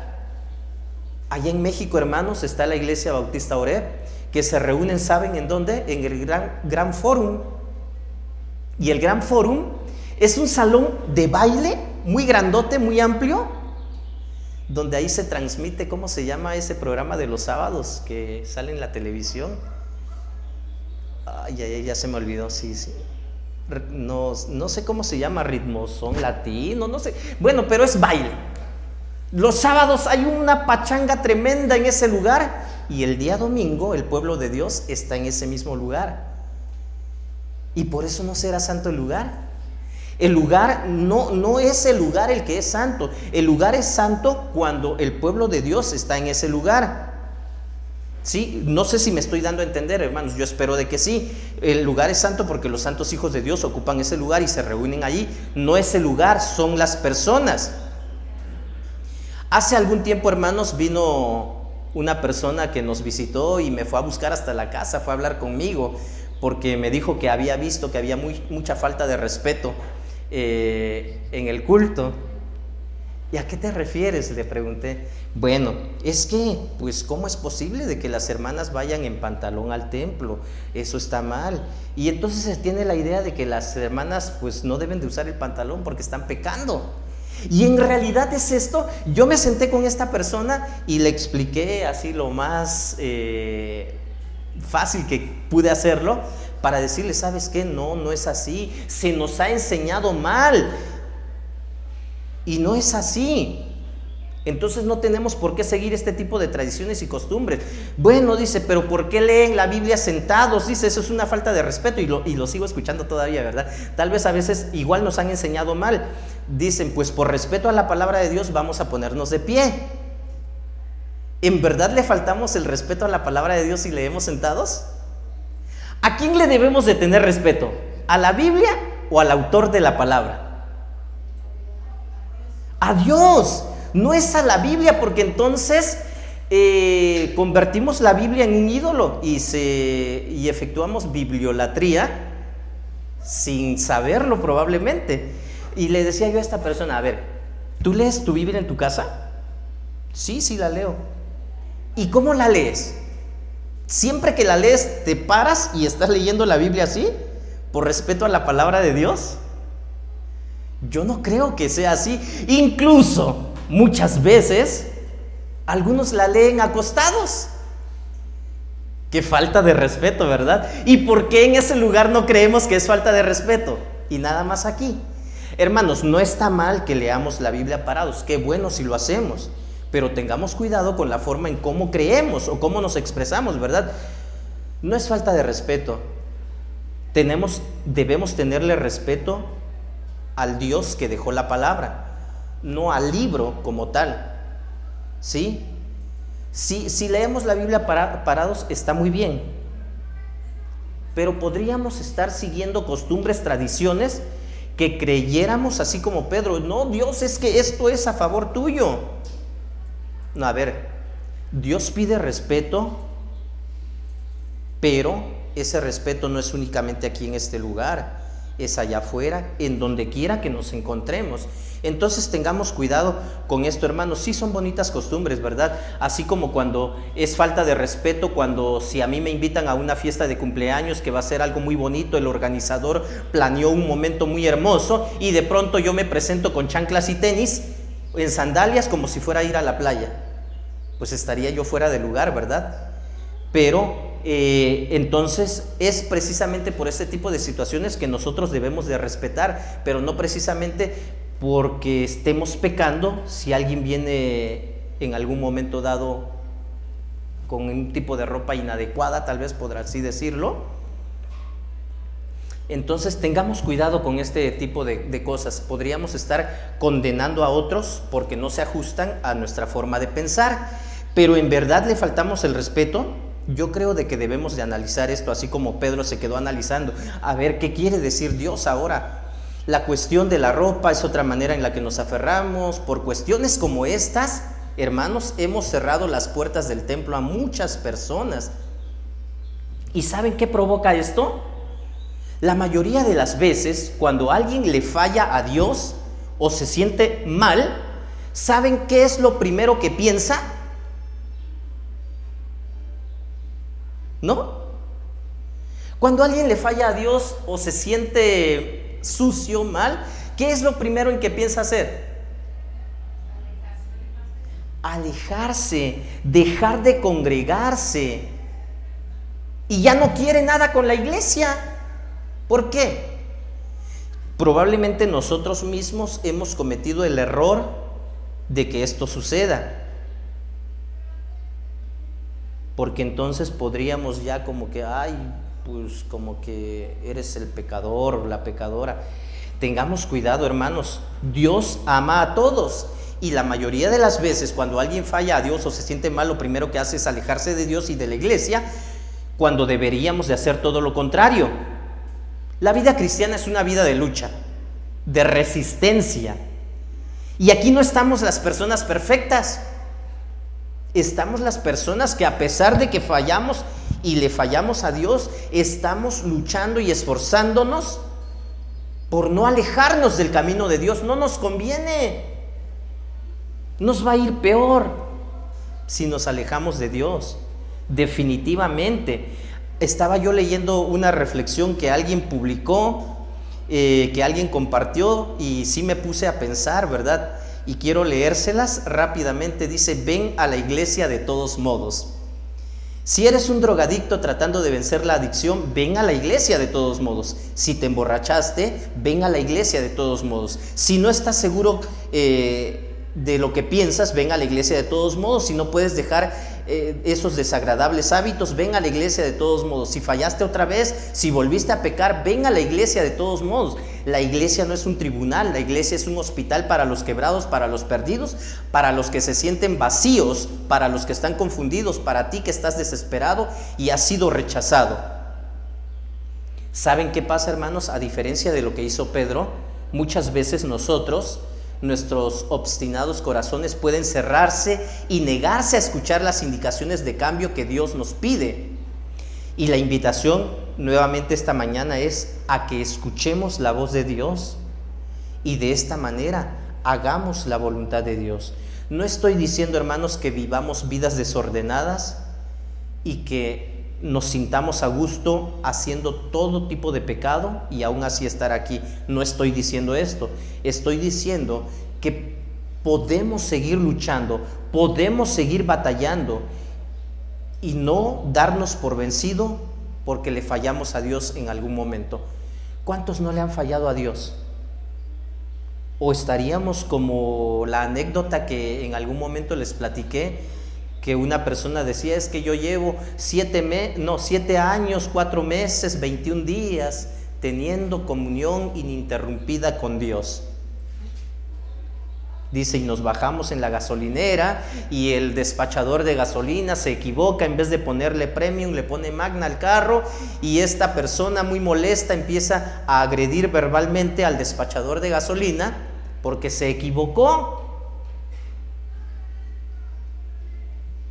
allá en México, hermanos, está la iglesia Bautista Oreb, que se reúnen, ¿saben en dónde? En el Gran Fórum. Y el Gran Fórum es un salón de baile muy grandote, muy amplio, donde ahí se transmite, ¿cómo se llama ese programa de los sábados que sale en la televisión? Ay, ya se me olvidó, sí. no sé cómo se llama, ritmozón latino, no sé. Bueno, pero es baile. Los sábados hay una pachanga tremenda en ese lugar y el día domingo el pueblo de Dios está en ese mismo lugar. Y por eso no será santo el lugar. El lugar no es el lugar el que es santo. El lugar es santo cuando el pueblo de Dios está en ese lugar. Sí, no sé si me estoy dando a entender, hermanos, yo espero de que sí. El lugar es santo porque los santos hijos de Dios ocupan ese lugar y se reúnen allí. No es el lugar, son las personas. Hace algún tiempo, hermanos, vino una persona que nos visitó y me fue a buscar hasta la casa, fue a hablar conmigo, porque me dijo que había visto que había mucha falta de respeto en el culto. ¿Y a qué te refieres?, le pregunté. Bueno, es que, pues, ¿cómo es posible de que las hermanas vayan en pantalón al templo? Eso está mal. Y entonces se tiene la idea de que las hermanas, pues, no deben de usar el pantalón porque están pecando. Y en realidad es esto. Yo me senté con esta persona y le expliqué así lo más fácil que pude hacerlo, para decirle, ¿sabes qué? No es así. Se nos ha enseñado mal. Y no es así. Entonces no tenemos por qué seguir este tipo de tradiciones y costumbres. Bueno, dice, pero ¿por qué leen la Biblia sentados? Dice, eso es una falta de respeto. Y lo sigo escuchando todavía, ¿verdad? Tal vez a veces igual nos han enseñado mal. Dicen, pues por respeto a la palabra de Dios vamos a ponernos de pie. ¿En verdad le faltamos el respeto a la palabra de Dios si leemos sentados? ¿A quién le debemos de tener respeto? ¿A la Biblia o al autor de la palabra? A Dios. No es a la Biblia, porque entonces convertimos la Biblia en un ídolo y efectuamos bibliolatría sin saberlo probablemente. Y le decía yo a esta persona, a ver, ¿tú lees tu Biblia en tu casa? Sí, la leo. ¿Y cómo la lees? ¿Siempre que la lees te paras y estás leyendo la Biblia así, por respeto a la palabra de Dios? Yo no creo que sea así. Incluso muchas veces algunos la leen acostados. Qué falta de respeto, ¿verdad? ¿Y por qué en ese lugar no creemos que es falta de respeto? Y nada más aquí. Hermanos, no está mal que leamos la Biblia parados. Qué bueno si lo hacemos. Pero tengamos cuidado con la forma en cómo creemos o cómo nos expresamos, ¿verdad? No es falta de respeto. Debemos tenerle respeto al Dios que dejó la palabra, no al libro como tal. ¿Sí? Si leemos la Biblia parados está muy bien, pero podríamos estar siguiendo costumbres, tradiciones que creyéramos así como Pedro. No, Dios, es que esto es a favor tuyo. No, a ver, Dios pide respeto, pero ese respeto no es únicamente aquí en este lugar, es allá afuera, en donde quiera que nos encontremos. Entonces tengamos cuidado con esto, hermanos. Sí son bonitas costumbres, ¿verdad? Así como cuando es falta de respeto, cuando si a mí me invitan a una fiesta de cumpleaños que va a ser algo muy bonito, el organizador planeó un momento muy hermoso y de pronto yo me presento con chanclas y tenis, en sandalias, como si fuera a ir a la playa. Pues estaría yo fuera de lugar, ¿verdad? Pero entonces es precisamente por este tipo de situaciones que nosotros debemos de respetar, pero no precisamente porque estemos pecando si alguien viene en algún momento dado con un tipo de ropa inadecuada, tal vez podrá así decirlo. Entonces tengamos cuidado con este tipo de cosas. Podríamos estar condenando a otros porque no se ajustan a nuestra forma de pensar, pero en verdad le faltamos el respeto. Yo creo de que debemos de analizar esto, así como Pedro se quedó analizando, a ver qué quiere decir Dios ahora. La cuestión de la ropa es otra manera en la que nos aferramos. Por cuestiones como estas, hermanos, hemos cerrado las puertas del templo a muchas personas. ¿Y saben qué provoca esto? La mayoría de las veces, cuando alguien le falla a Dios o se siente mal, ¿saben qué es lo primero que piensa? ¿No? Cuando alguien le falla a Dios o se siente sucio, mal, ¿qué es lo primero en que piensa hacer? Alejarse, dejar de congregarse. Y ya no quiere nada con la iglesia. ¿Por qué? Probablemente nosotros mismos hemos cometido el error de que esto suceda, porque entonces podríamos ya como que, ay, pues como que eres el pecador o la pecadora. Tengamos cuidado, hermanos, Dios ama a todos, y la mayoría de las veces cuando alguien falla a Dios o se siente mal, lo primero que hace es alejarse de Dios y de la iglesia, cuando deberíamos de hacer todo lo contrario. La vida cristiana es una vida de lucha, de resistencia, y aquí no estamos las personas perfectas. Estamos las personas que, a pesar de que fallamos y le fallamos a Dios, estamos luchando y esforzándonos por no alejarnos del camino de Dios. No nos conviene. Nos va a ir peor si nos alejamos de Dios. Definitivamente. Estaba yo leyendo una reflexión que alguien publicó, que alguien compartió, y sí me puse a pensar, ¿verdad? Y quiero leérselas rápidamente. Dice: ven a la iglesia de todos modos. Si eres un drogadicto tratando de vencer la adicción, ven a la iglesia de todos modos. Si te emborrachaste, ven a la iglesia de todos modos. Si no estás seguro de lo que piensas, ven a la iglesia de todos modos. Si no puedes dejar esos desagradables hábitos, ven a la iglesia de todos modos. Si fallaste otra vez, si volviste a pecar, ven a la iglesia de todos modos. La iglesia no es un tribunal, la iglesia es un hospital para los quebrados, para los perdidos, para los que se sienten vacíos, para los que están confundidos, para ti que estás desesperado y has sido rechazado. ¿Saben qué pasa, hermanos? A diferencia de lo que hizo Pedro, muchas veces nosotros, nuestros obstinados corazones pueden cerrarse y negarse a escuchar las indicaciones de cambio que Dios nos pide. Y la invitación nuevamente esta mañana es a que escuchemos la voz de Dios y de esta manera hagamos la voluntad de Dios. No estoy diciendo, hermanos, que vivamos vidas desordenadas y que nos sintamos a gusto haciendo todo tipo de pecado y aún así estar aquí. No estoy diciendo esto. Estoy diciendo que podemos seguir luchando, podemos seguir batallando y no darnos por vencido porque le fallamos a Dios en algún momento. ¿Cuántos no le han fallado a Dios? O estaríamos como la anécdota que en algún momento les platiqué, que una persona decía: es que yo llevo 7 años, 4 meses, 21 días teniendo comunión ininterrumpida con Dios. Dice, y nos bajamos en la gasolinera y el despachador de gasolina se equivoca, en vez de ponerle premium le pone magna al carro, y esta persona muy molesta empieza a agredir verbalmente al despachador de gasolina porque se equivocó.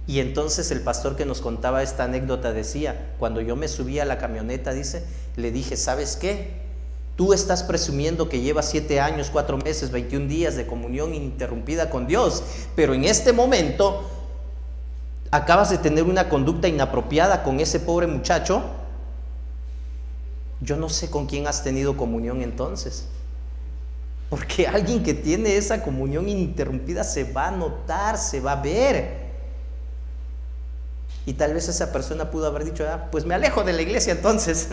Y entonces el pastor que nos contaba esta anécdota decía: cuando yo me subí a la camioneta, dice, le dije: ¿sabes qué? Tú estás presumiendo que llevas 7 años, 4 meses, 21 días de comunión ininterrumpida con Dios, pero en este momento acabas de tener una conducta inapropiada con ese pobre muchacho. Yo no sé con quién has tenido comunión entonces, porque alguien que tiene esa comunión ininterrumpida se va a notar, se va a ver. Y tal vez esa persona pudo haber dicho: pues me alejo de la iglesia entonces.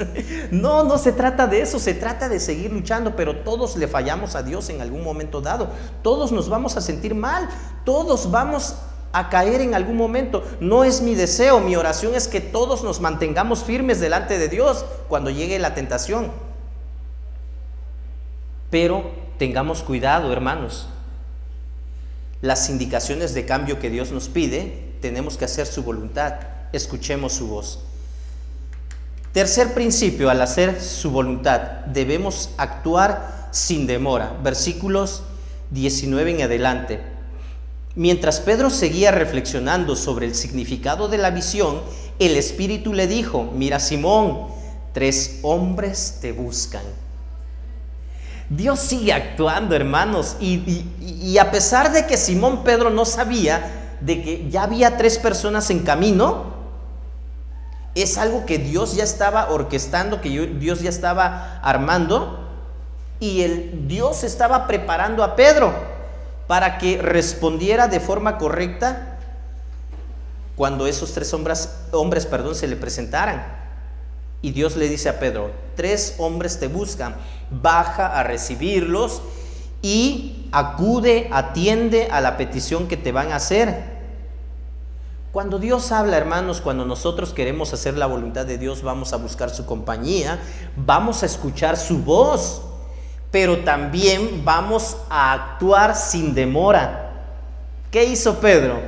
No se trata de eso, se trata de seguir luchando, pero todos le fallamos a Dios en algún momento dado. Todos nos vamos a sentir mal, todos vamos a caer en algún momento. No es mi deseo, mi oración es que todos nos mantengamos firmes delante de Dios cuando llegue la tentación. Pero tengamos cuidado, hermanos. Las indicaciones de cambio que Dios nos pide, tenemos que hacer su voluntad. Escuchemos su voz. Tercer principio: al hacer su voluntad debemos actuar sin demora. Versículos 19 en adelante. Mientras Pedro seguía reflexionando sobre el significado de la visión, el Espíritu le dijo: mira, Simón, 3 hombres te buscan. Dios sigue actuando, hermanos, y a pesar de que Simón Pedro no sabía de que ya había 3 personas en camino, es algo que Dios ya estaba orquestando, que Dios ya estaba armando, y Dios estaba preparando a Pedro para que respondiera de forma correcta cuando esos 3 hombres se le presentaran. Y Dios le dice a Pedro: 3 hombres te buscan, baja a recibirlos y acude, atiende a la petición que te van a hacer. Cuando Dios habla, hermanos, cuando nosotros queremos hacer la voluntad de Dios, vamos a buscar su compañía, vamos a escuchar su voz, pero también vamos a actuar sin demora. ¿Qué hizo Pedro?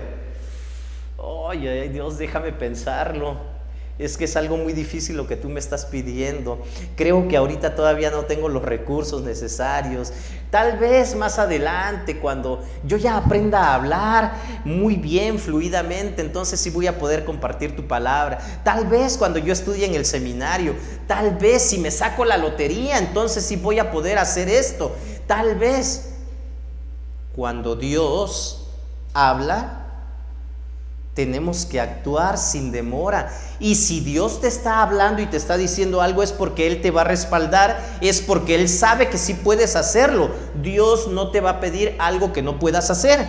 Oye, Dios, déjame pensarlo. Es que es algo muy difícil lo que tú me estás pidiendo. Creo que ahorita todavía no tengo los recursos necesarios. Tal vez más adelante, cuando yo ya aprenda a hablar muy bien, fluidamente, entonces sí voy a poder compartir tu palabra. Tal vez cuando yo estudie en el seminario, tal vez si me saco la lotería, entonces sí voy a poder hacer esto. Tal vez cuando Dios habla, tenemos que actuar sin demora. Y si Dios te está hablando y te está diciendo algo, es porque Él te va a respaldar, es porque Él sabe que sí puedes hacerlo. Dios no te va a pedir algo que no puedas hacer.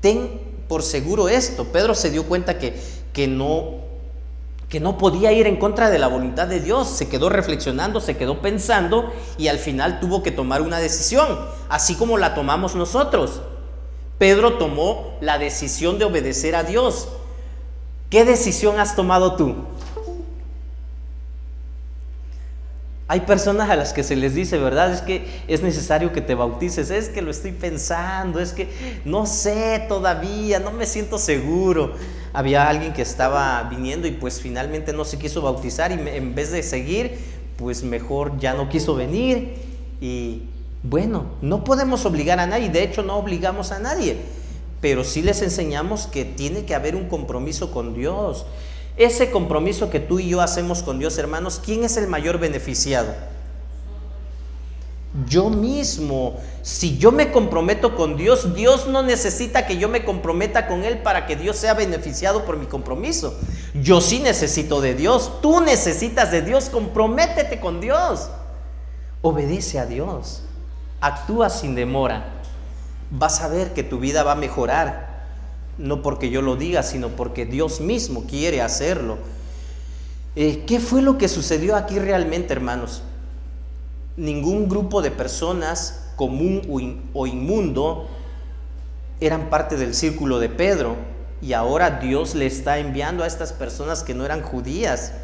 Ten por seguro esto. Pedro se dio cuenta que no podía ir en contra de la voluntad de Dios. Se quedó reflexionando, se quedó pensando y al final tuvo que tomar una decisión, así como la tomamos nosotros. Pedro tomó la decisión de obedecer a Dios. ¿Qué decisión has tomado tú? Hay personas a las que se les dice, ¿verdad? Es que es necesario que te bautices. Es que lo estoy pensando, es que no sé todavía, no me siento seguro. Había alguien que estaba viniendo y pues finalmente no se quiso bautizar y en vez de seguir, pues mejor ya no quiso venir. Y bueno, no podemos obligar a nadie, de hecho no obligamos a nadie, pero sí les enseñamos que tiene que haber un compromiso con Dios. Ese compromiso que tú y yo hacemos con Dios, hermanos, ¿quién es el mayor beneficiado? Yo mismo. Si yo me comprometo con Dios, Dios no necesita que yo me comprometa con Él para que Dios sea beneficiado por mi compromiso. Yo sí necesito de Dios, tú necesitas de Dios, comprométete con Dios, obedece a Dios. Actúa sin demora. Vas a ver que tu vida va a mejorar. No porque yo lo diga, sino porque Dios mismo quiere hacerlo. ¿Qué fue lo que sucedió aquí realmente, hermanos? Ningún grupo de personas, común o inmundo, eran parte del círculo de Pedro. Y ahora Dios le está enviando a estas personas que no eran judías.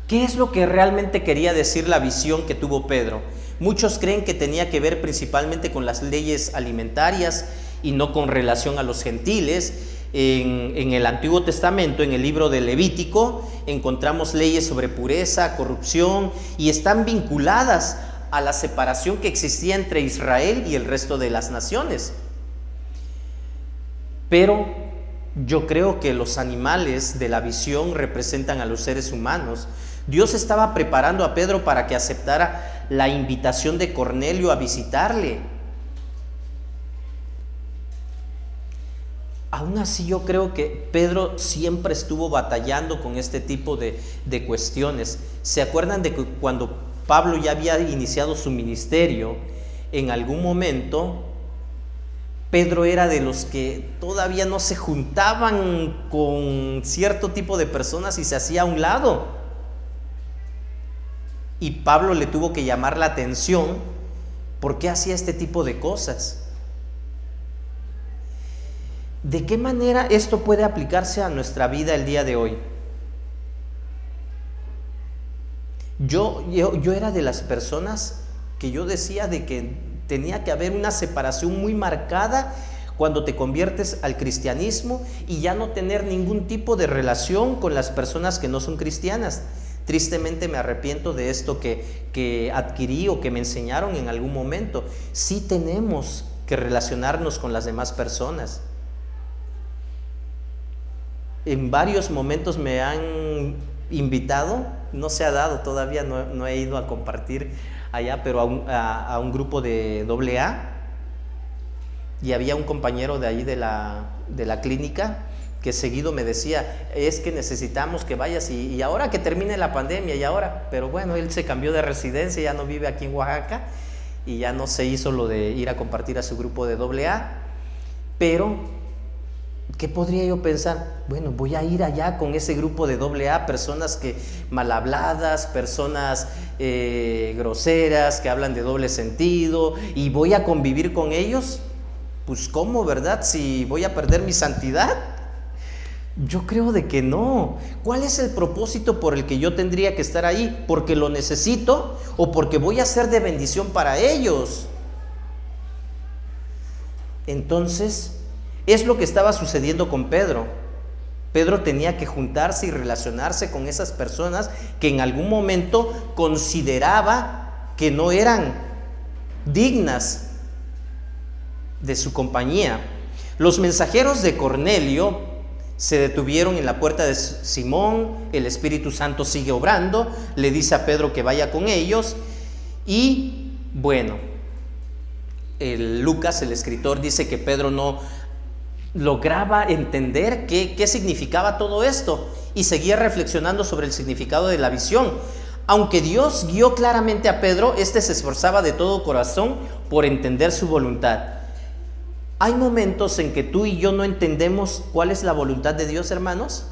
¿Qué es lo que realmente quería decir la visión que tuvo Pedro? Muchos creen que tenía que ver principalmente con las leyes alimentarias y no con relación a los gentiles. En el Antiguo Testamento, en el libro de Levítico, encontramos leyes sobre pureza, corrupción, y están vinculadas a la separación que existía entre Israel y el resto de las naciones. Pero yo creo que los animales de la visión representan a los seres humanos. Dios estaba preparando a Pedro para que aceptara la invitación de Cornelio a visitarle. Aún así, yo creo que Pedro siempre estuvo batallando con este tipo de cuestiones. ¿Se acuerdan de que cuando Pablo ya había iniciado su ministerio, en algún momento Pedro era de los que todavía no se juntaban con cierto tipo de personas y se hacía a un lado? Y Pablo le tuvo que llamar la atención por qué hacía este tipo de cosas. ¿De qué manera esto puede aplicarse a nuestra vida el día de hoy? Yo era de las personas que yo decía de que tenía que haber una separación muy marcada cuando te conviertes al cristianismo y ya no tener ningún tipo de relación con las personas que no son cristianas. Tristemente me arrepiento de esto que adquirí o que me enseñaron en algún momento. Sí tenemos que relacionarnos con las demás personas. En varios momentos me han invitado, no se ha dado todavía, no he ido a compartir allá, pero a un grupo de AA, y había un compañero de ahí de la clínica que seguido me decía, es que necesitamos que vayas y ahora que termine la pandemia y ahora, pero bueno, él se cambió de residencia, ya no vive aquí en Oaxaca y ya no se hizo lo de ir a compartir a su grupo de AA, pero ¿qué podría yo pensar? Bueno, voy a ir allá con ese grupo de AA, personas que mal habladas, personas groseras, que hablan de doble sentido, y voy a convivir con ellos. Pues ¿cómo, verdad? Si voy a perder mi santidad. Yo creo de que no. ¿Cuál es el propósito por el que yo tendría que estar ahí? ¿Porque lo necesito o porque voy a ser de bendición para ellos? Entonces, es lo que estaba sucediendo con Pedro. Pedro tenía que juntarse y relacionarse con esas personas que en algún momento consideraba que no eran dignas de su compañía. Los mensajeros de Cornelio se detuvieron en la puerta de Simón. El Espíritu Santo sigue obrando, le dice a Pedro que vaya con ellos, y bueno, Lucas, el escritor, dice que Pedro no lograba entender qué significaba todo esto, y seguía reflexionando sobre el significado de la visión. Aunque Dios guió claramente a Pedro, este se esforzaba de todo corazón por entender su voluntad. Hay momentos en que tú y yo no entendemos cuál es la voluntad de Dios, hermanos.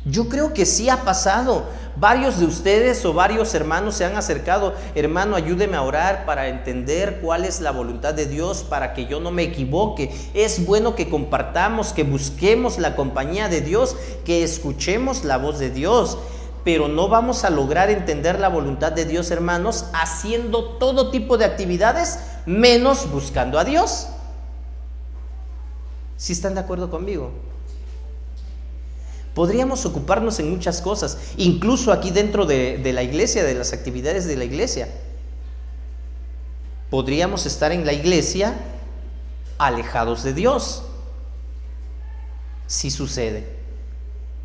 Yo creo que sí ha pasado. Varios de ustedes o varios hermanos se han acercado: hermano, ayúdeme a orar para entender cuál es la voluntad de Dios, para que yo no me equivoque. Es bueno que compartamos, que busquemos la compañía de Dios, que escuchemos la voz de Dios. Pero no vamos a lograr entender la voluntad de Dios, hermanos, haciendo todo tipo de actividades, menos buscando a Dios. ¿Sí están de acuerdo conmigo? Podríamos ocuparnos en muchas cosas, incluso aquí dentro de la iglesia, de las actividades de la iglesia. Podríamos estar en la iglesia alejados de Dios. Sí sucede.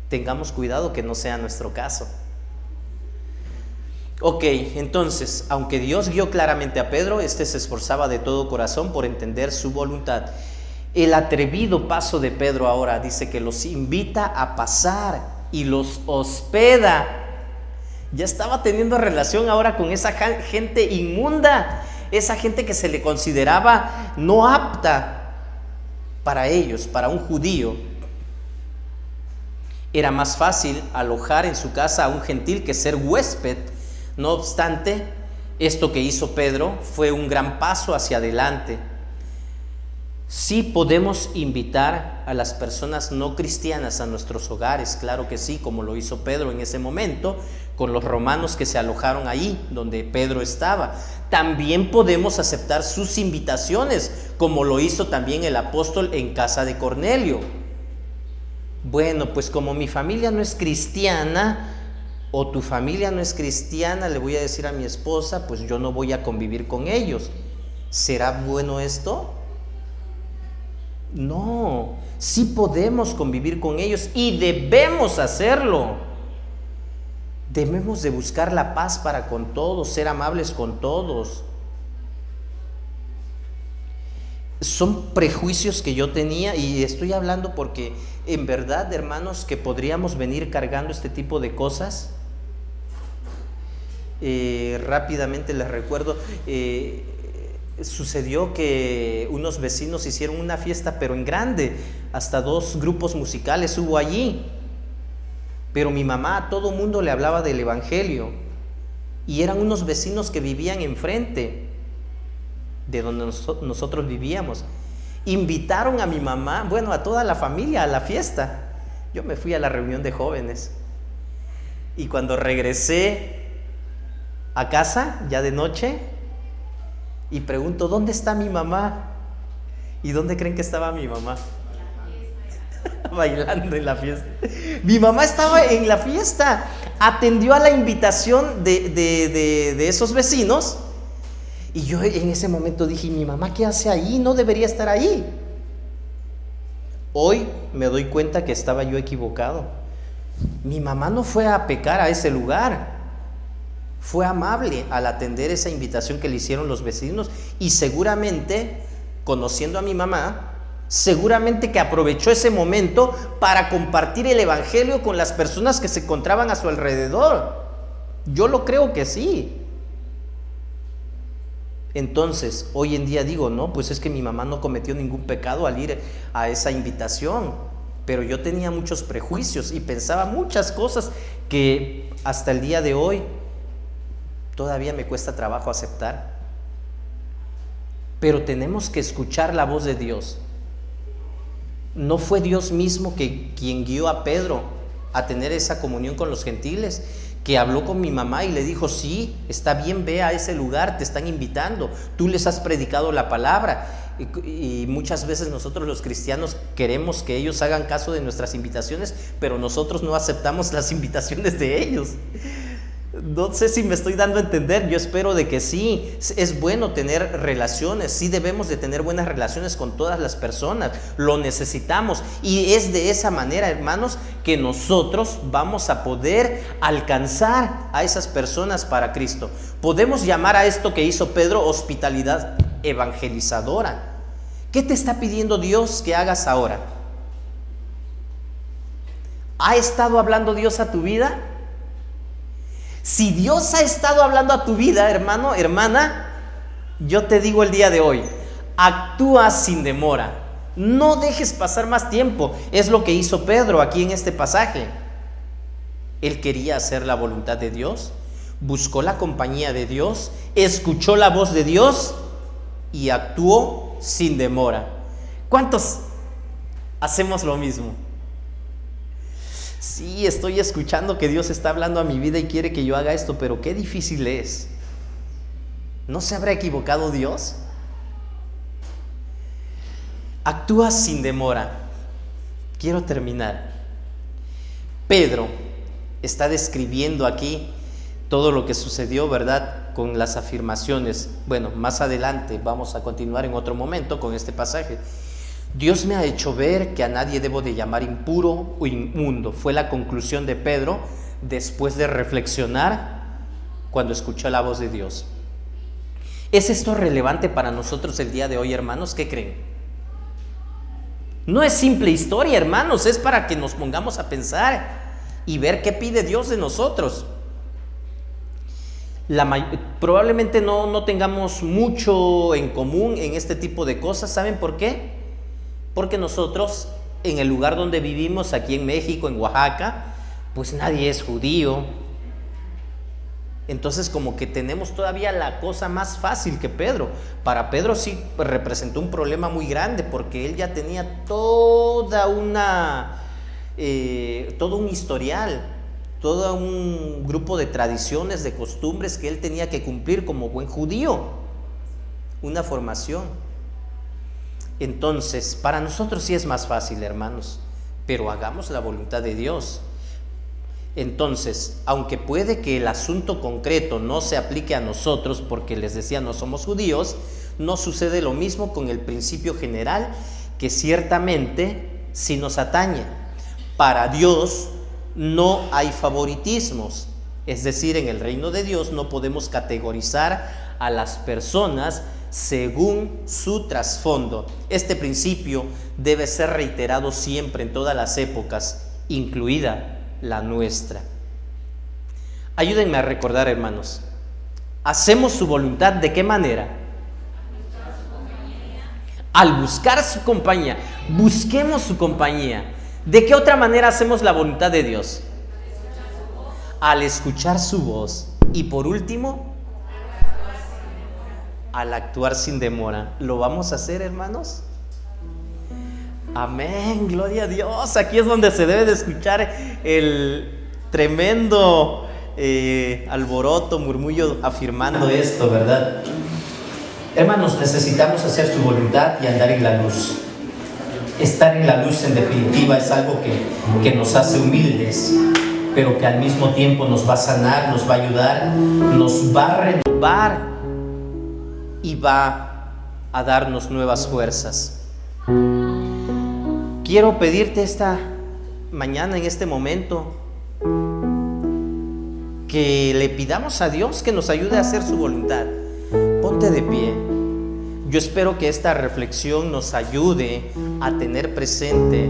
Tengamos cuidado que no sea nuestro caso. Ok, entonces, aunque Dios guió claramente a Pedro, este se esforzaba de todo corazón por entender su voluntad. El atrevido paso de Pedro ahora dice que los invita a pasar y los hospeda. Ya estaba teniendo relación ahora con esa gente inmunda, esa gente que se le consideraba no apta para ellos, para un judío. Era más fácil alojar en su casa a un gentil que ser huésped. No obstante, esto que hizo Pedro fue un gran paso hacia adelante. Sí podemos invitar a las personas no cristianas a nuestros hogares, claro que sí, como lo hizo Pedro en ese momento con los romanos que se alojaron ahí donde Pedro estaba. También podemos aceptar sus invitaciones, como lo hizo también el apóstol en casa de Cornelio. Bueno, pues como mi familia no es cristiana, o tu familia no es cristiana, le voy a decir a mi esposa, pues yo no voy a convivir con ellos. ¿Será bueno esto? No, sí podemos convivir con ellos y debemos hacerlo. Debemos de buscar la paz para con todos, ser amables con todos. Son prejuicios que yo tenía, y estoy hablando porque en verdad, hermanos, que podríamos venir cargando este tipo de cosas. Rápidamente les recuerdo, sucedió que unos vecinos hicieron una fiesta, pero en grande, hasta 2 grupos musicales hubo allí. Pero mi mamá a todo mundo le hablaba del evangelio, y eran unos vecinos que vivían enfrente de donde nosotros vivíamos. Invitaron a mi mamá, bueno, a toda la familia a la fiesta. Yo me fui a la reunión de jóvenes, y cuando regresé a casa ya de noche y pregunto, ¿dónde está mi mamá? ¿Y dónde creen que estaba mi mamá? Bailando en la fiesta. Mi mamá estaba en la fiesta, atendió a la invitación de esos vecinos, y yo en ese momento dije, ¿mi mamá qué hace ahí? No debería estar ahí. Hoy me doy cuenta que estaba yo equivocado. Mi mamá no fue a pecar a ese lugar, fue amable al atender esa invitación que le hicieron los vecinos, y seguramente, conociendo a mi mamá, seguramente que aprovechó ese momento para compartir el evangelio con las personas que se encontraban a su alrededor. Yo lo creo que sí. Entonces, hoy en día digo, no, pues es que mi mamá no cometió ningún pecado al ir a esa invitación, pero yo tenía muchos prejuicios y pensaba muchas cosas que hasta el día de hoy todavía me cuesta trabajo aceptar. Pero tenemos que escuchar la voz de Dios. ¿No fue Dios mismo quien guió a Pedro a tener esa comunión con los gentiles? Que habló con mi mamá y le dijo, sí, está bien, ve a ese lugar, te están invitando, tú les has predicado la palabra. Y muchas veces nosotros los cristianos queremos que ellos hagan caso de nuestras invitaciones, pero nosotros no aceptamos las invitaciones de ellos. No sé si me estoy dando a entender. Yo espero de que sí. Es bueno tener relaciones, sí debemos de tener buenas relaciones con todas las personas, lo necesitamos, y es de esa manera, hermanos, que nosotros vamos a poder alcanzar a esas personas para Cristo. Podemos llamar a esto que hizo Pedro hospitalidad evangelizadora. ¿Qué te está pidiendo Dios que hagas ahora? ¿Ha estado hablando Dios a tu vida? Si Dios ha estado hablando a tu vida, hermano, hermana, yo te digo el día de hoy, actúa sin demora, no dejes pasar más tiempo. Es lo que hizo Pedro aquí en este pasaje. Él quería hacer la voluntad de Dios, buscó la compañía de Dios, escuchó la voz de Dios y actuó sin demora. ¿Cuántos hacemos lo mismo? Sí, estoy escuchando que Dios está hablando a mi vida y quiere que yo haga esto, pero qué difícil es. ¿No se habrá equivocado Dios? Actúa sin demora. Quiero terminar. Pedro está describiendo aquí todo lo que sucedió, ¿verdad? Con las afirmaciones. Bueno, más adelante vamos a continuar en otro momento con este pasaje. Dios me ha hecho ver que a nadie debo de llamar impuro o inmundo. Fue la conclusión de Pedro después de reflexionar cuando escuchó la voz de Dios. ¿Es esto relevante para nosotros el día de hoy, hermanos? ¿Qué creen? No es simple historia, hermanos, es para que nos pongamos a pensar y ver qué pide Dios de nosotros. Probablemente no tengamos mucho en común en este tipo de cosas. ¿Saben por qué? Porque nosotros, en el lugar donde vivimos, aquí en México, en Oaxaca, pues nadie es judío. Entonces como que tenemos todavía la cosa más fácil que Pedro. Para Pedro sí representó un problema muy grande, porque él ya tenía todo un historial, todo un grupo de tradiciones, de costumbres que él tenía que cumplir como buen judío, una formación. Entonces, para nosotros sí es más fácil, hermanos, pero hagamos la voluntad de Dios. Entonces, aunque puede que el asunto concreto no se aplique a nosotros, porque les decía, no somos judíos, no sucede lo mismo con el principio general, que ciertamente sí nos atañe. Para Dios no hay favoritismos, es decir, en el reino de Dios no podemos categorizar a las personas según su trasfondo. Este principio debe ser reiterado siempre en todas las épocas, incluida la nuestra. Ayúdenme a recordar, hermanos. ¿Hacemos su voluntad de qué manera? Al buscar su compañía. Busquemos su compañía. ¿De qué otra manera hacemos la voluntad de Dios? Al escuchar su voz. Y por último, al actuar sin demora. ¿Lo vamos a hacer, hermanos? Amén, gloria a Dios. Aquí es donde se debe de escuchar el tremendo alboroto, murmullo afirmando esto, ¿verdad? Hermanos, necesitamos hacer su voluntad y andar en la luz. Estar en la luz, en definitiva, es algo que nos hace humildes, pero que al mismo tiempo nos va a sanar, nos va a ayudar, nos va a renovar y va a darnos nuevas fuerzas. Quiero pedirte esta mañana, en este momento, que le pidamos a Dios que nos ayude a hacer su voluntad. Ponte de pie. Yo espero que esta reflexión nos ayude a tener presente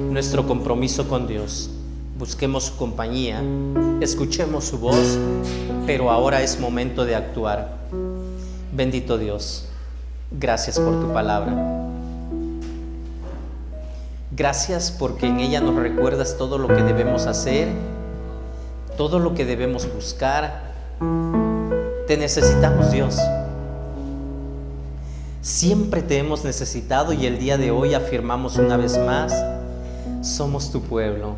nuestro compromiso con Dios. Busquemos su compañía, escuchemos su voz, pero ahora es momento de actuar. Bendito Dios, gracias por tu palabra. Gracias porque en ella nos recuerdas todo lo que debemos hacer, todo lo que debemos buscar. Te necesitamos, Dios. Siempre te hemos necesitado y el día de hoy afirmamos una vez más, somos tu pueblo.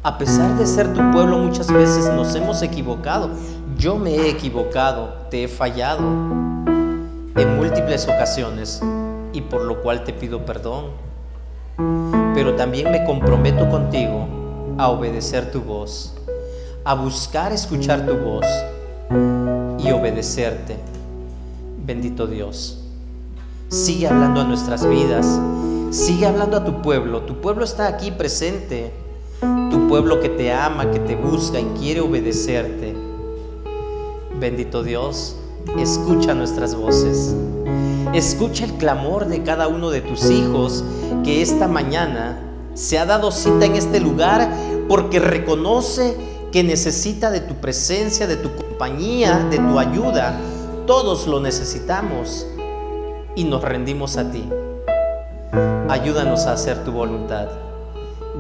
A pesar de ser tu pueblo, muchas veces nos hemos equivocado. Yo me he equivocado, te he fallado en múltiples ocasiones y por lo cual te pido perdón. Pero también me comprometo contigo a obedecer tu voz, a buscar escuchar tu voz y obedecerte. Bendito Dios, sigue hablando a nuestras vidas, sigue hablando a tu pueblo. Tu pueblo está aquí presente, tu pueblo que te ama, que te busca y quiere obedecerte. Bendito Dios, escucha nuestras voces, escucha el clamor de cada uno de tus hijos que esta mañana se ha dado cita en este lugar porque reconoce que necesita de tu presencia, de tu compañía, de tu ayuda. Todos lo necesitamos y nos rendimos a ti. Ayúdanos a hacer tu voluntad.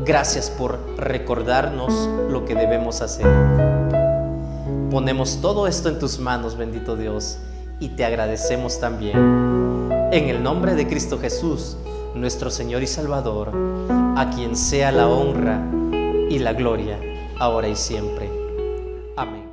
Gracias por recordarnos lo que debemos hacer. Ponemos todo esto en tus manos, bendito Dios, y te agradecemos también. En el nombre de Cristo Jesús, nuestro Señor y Salvador, a quien sea la honra y la gloria, ahora y siempre. Amén.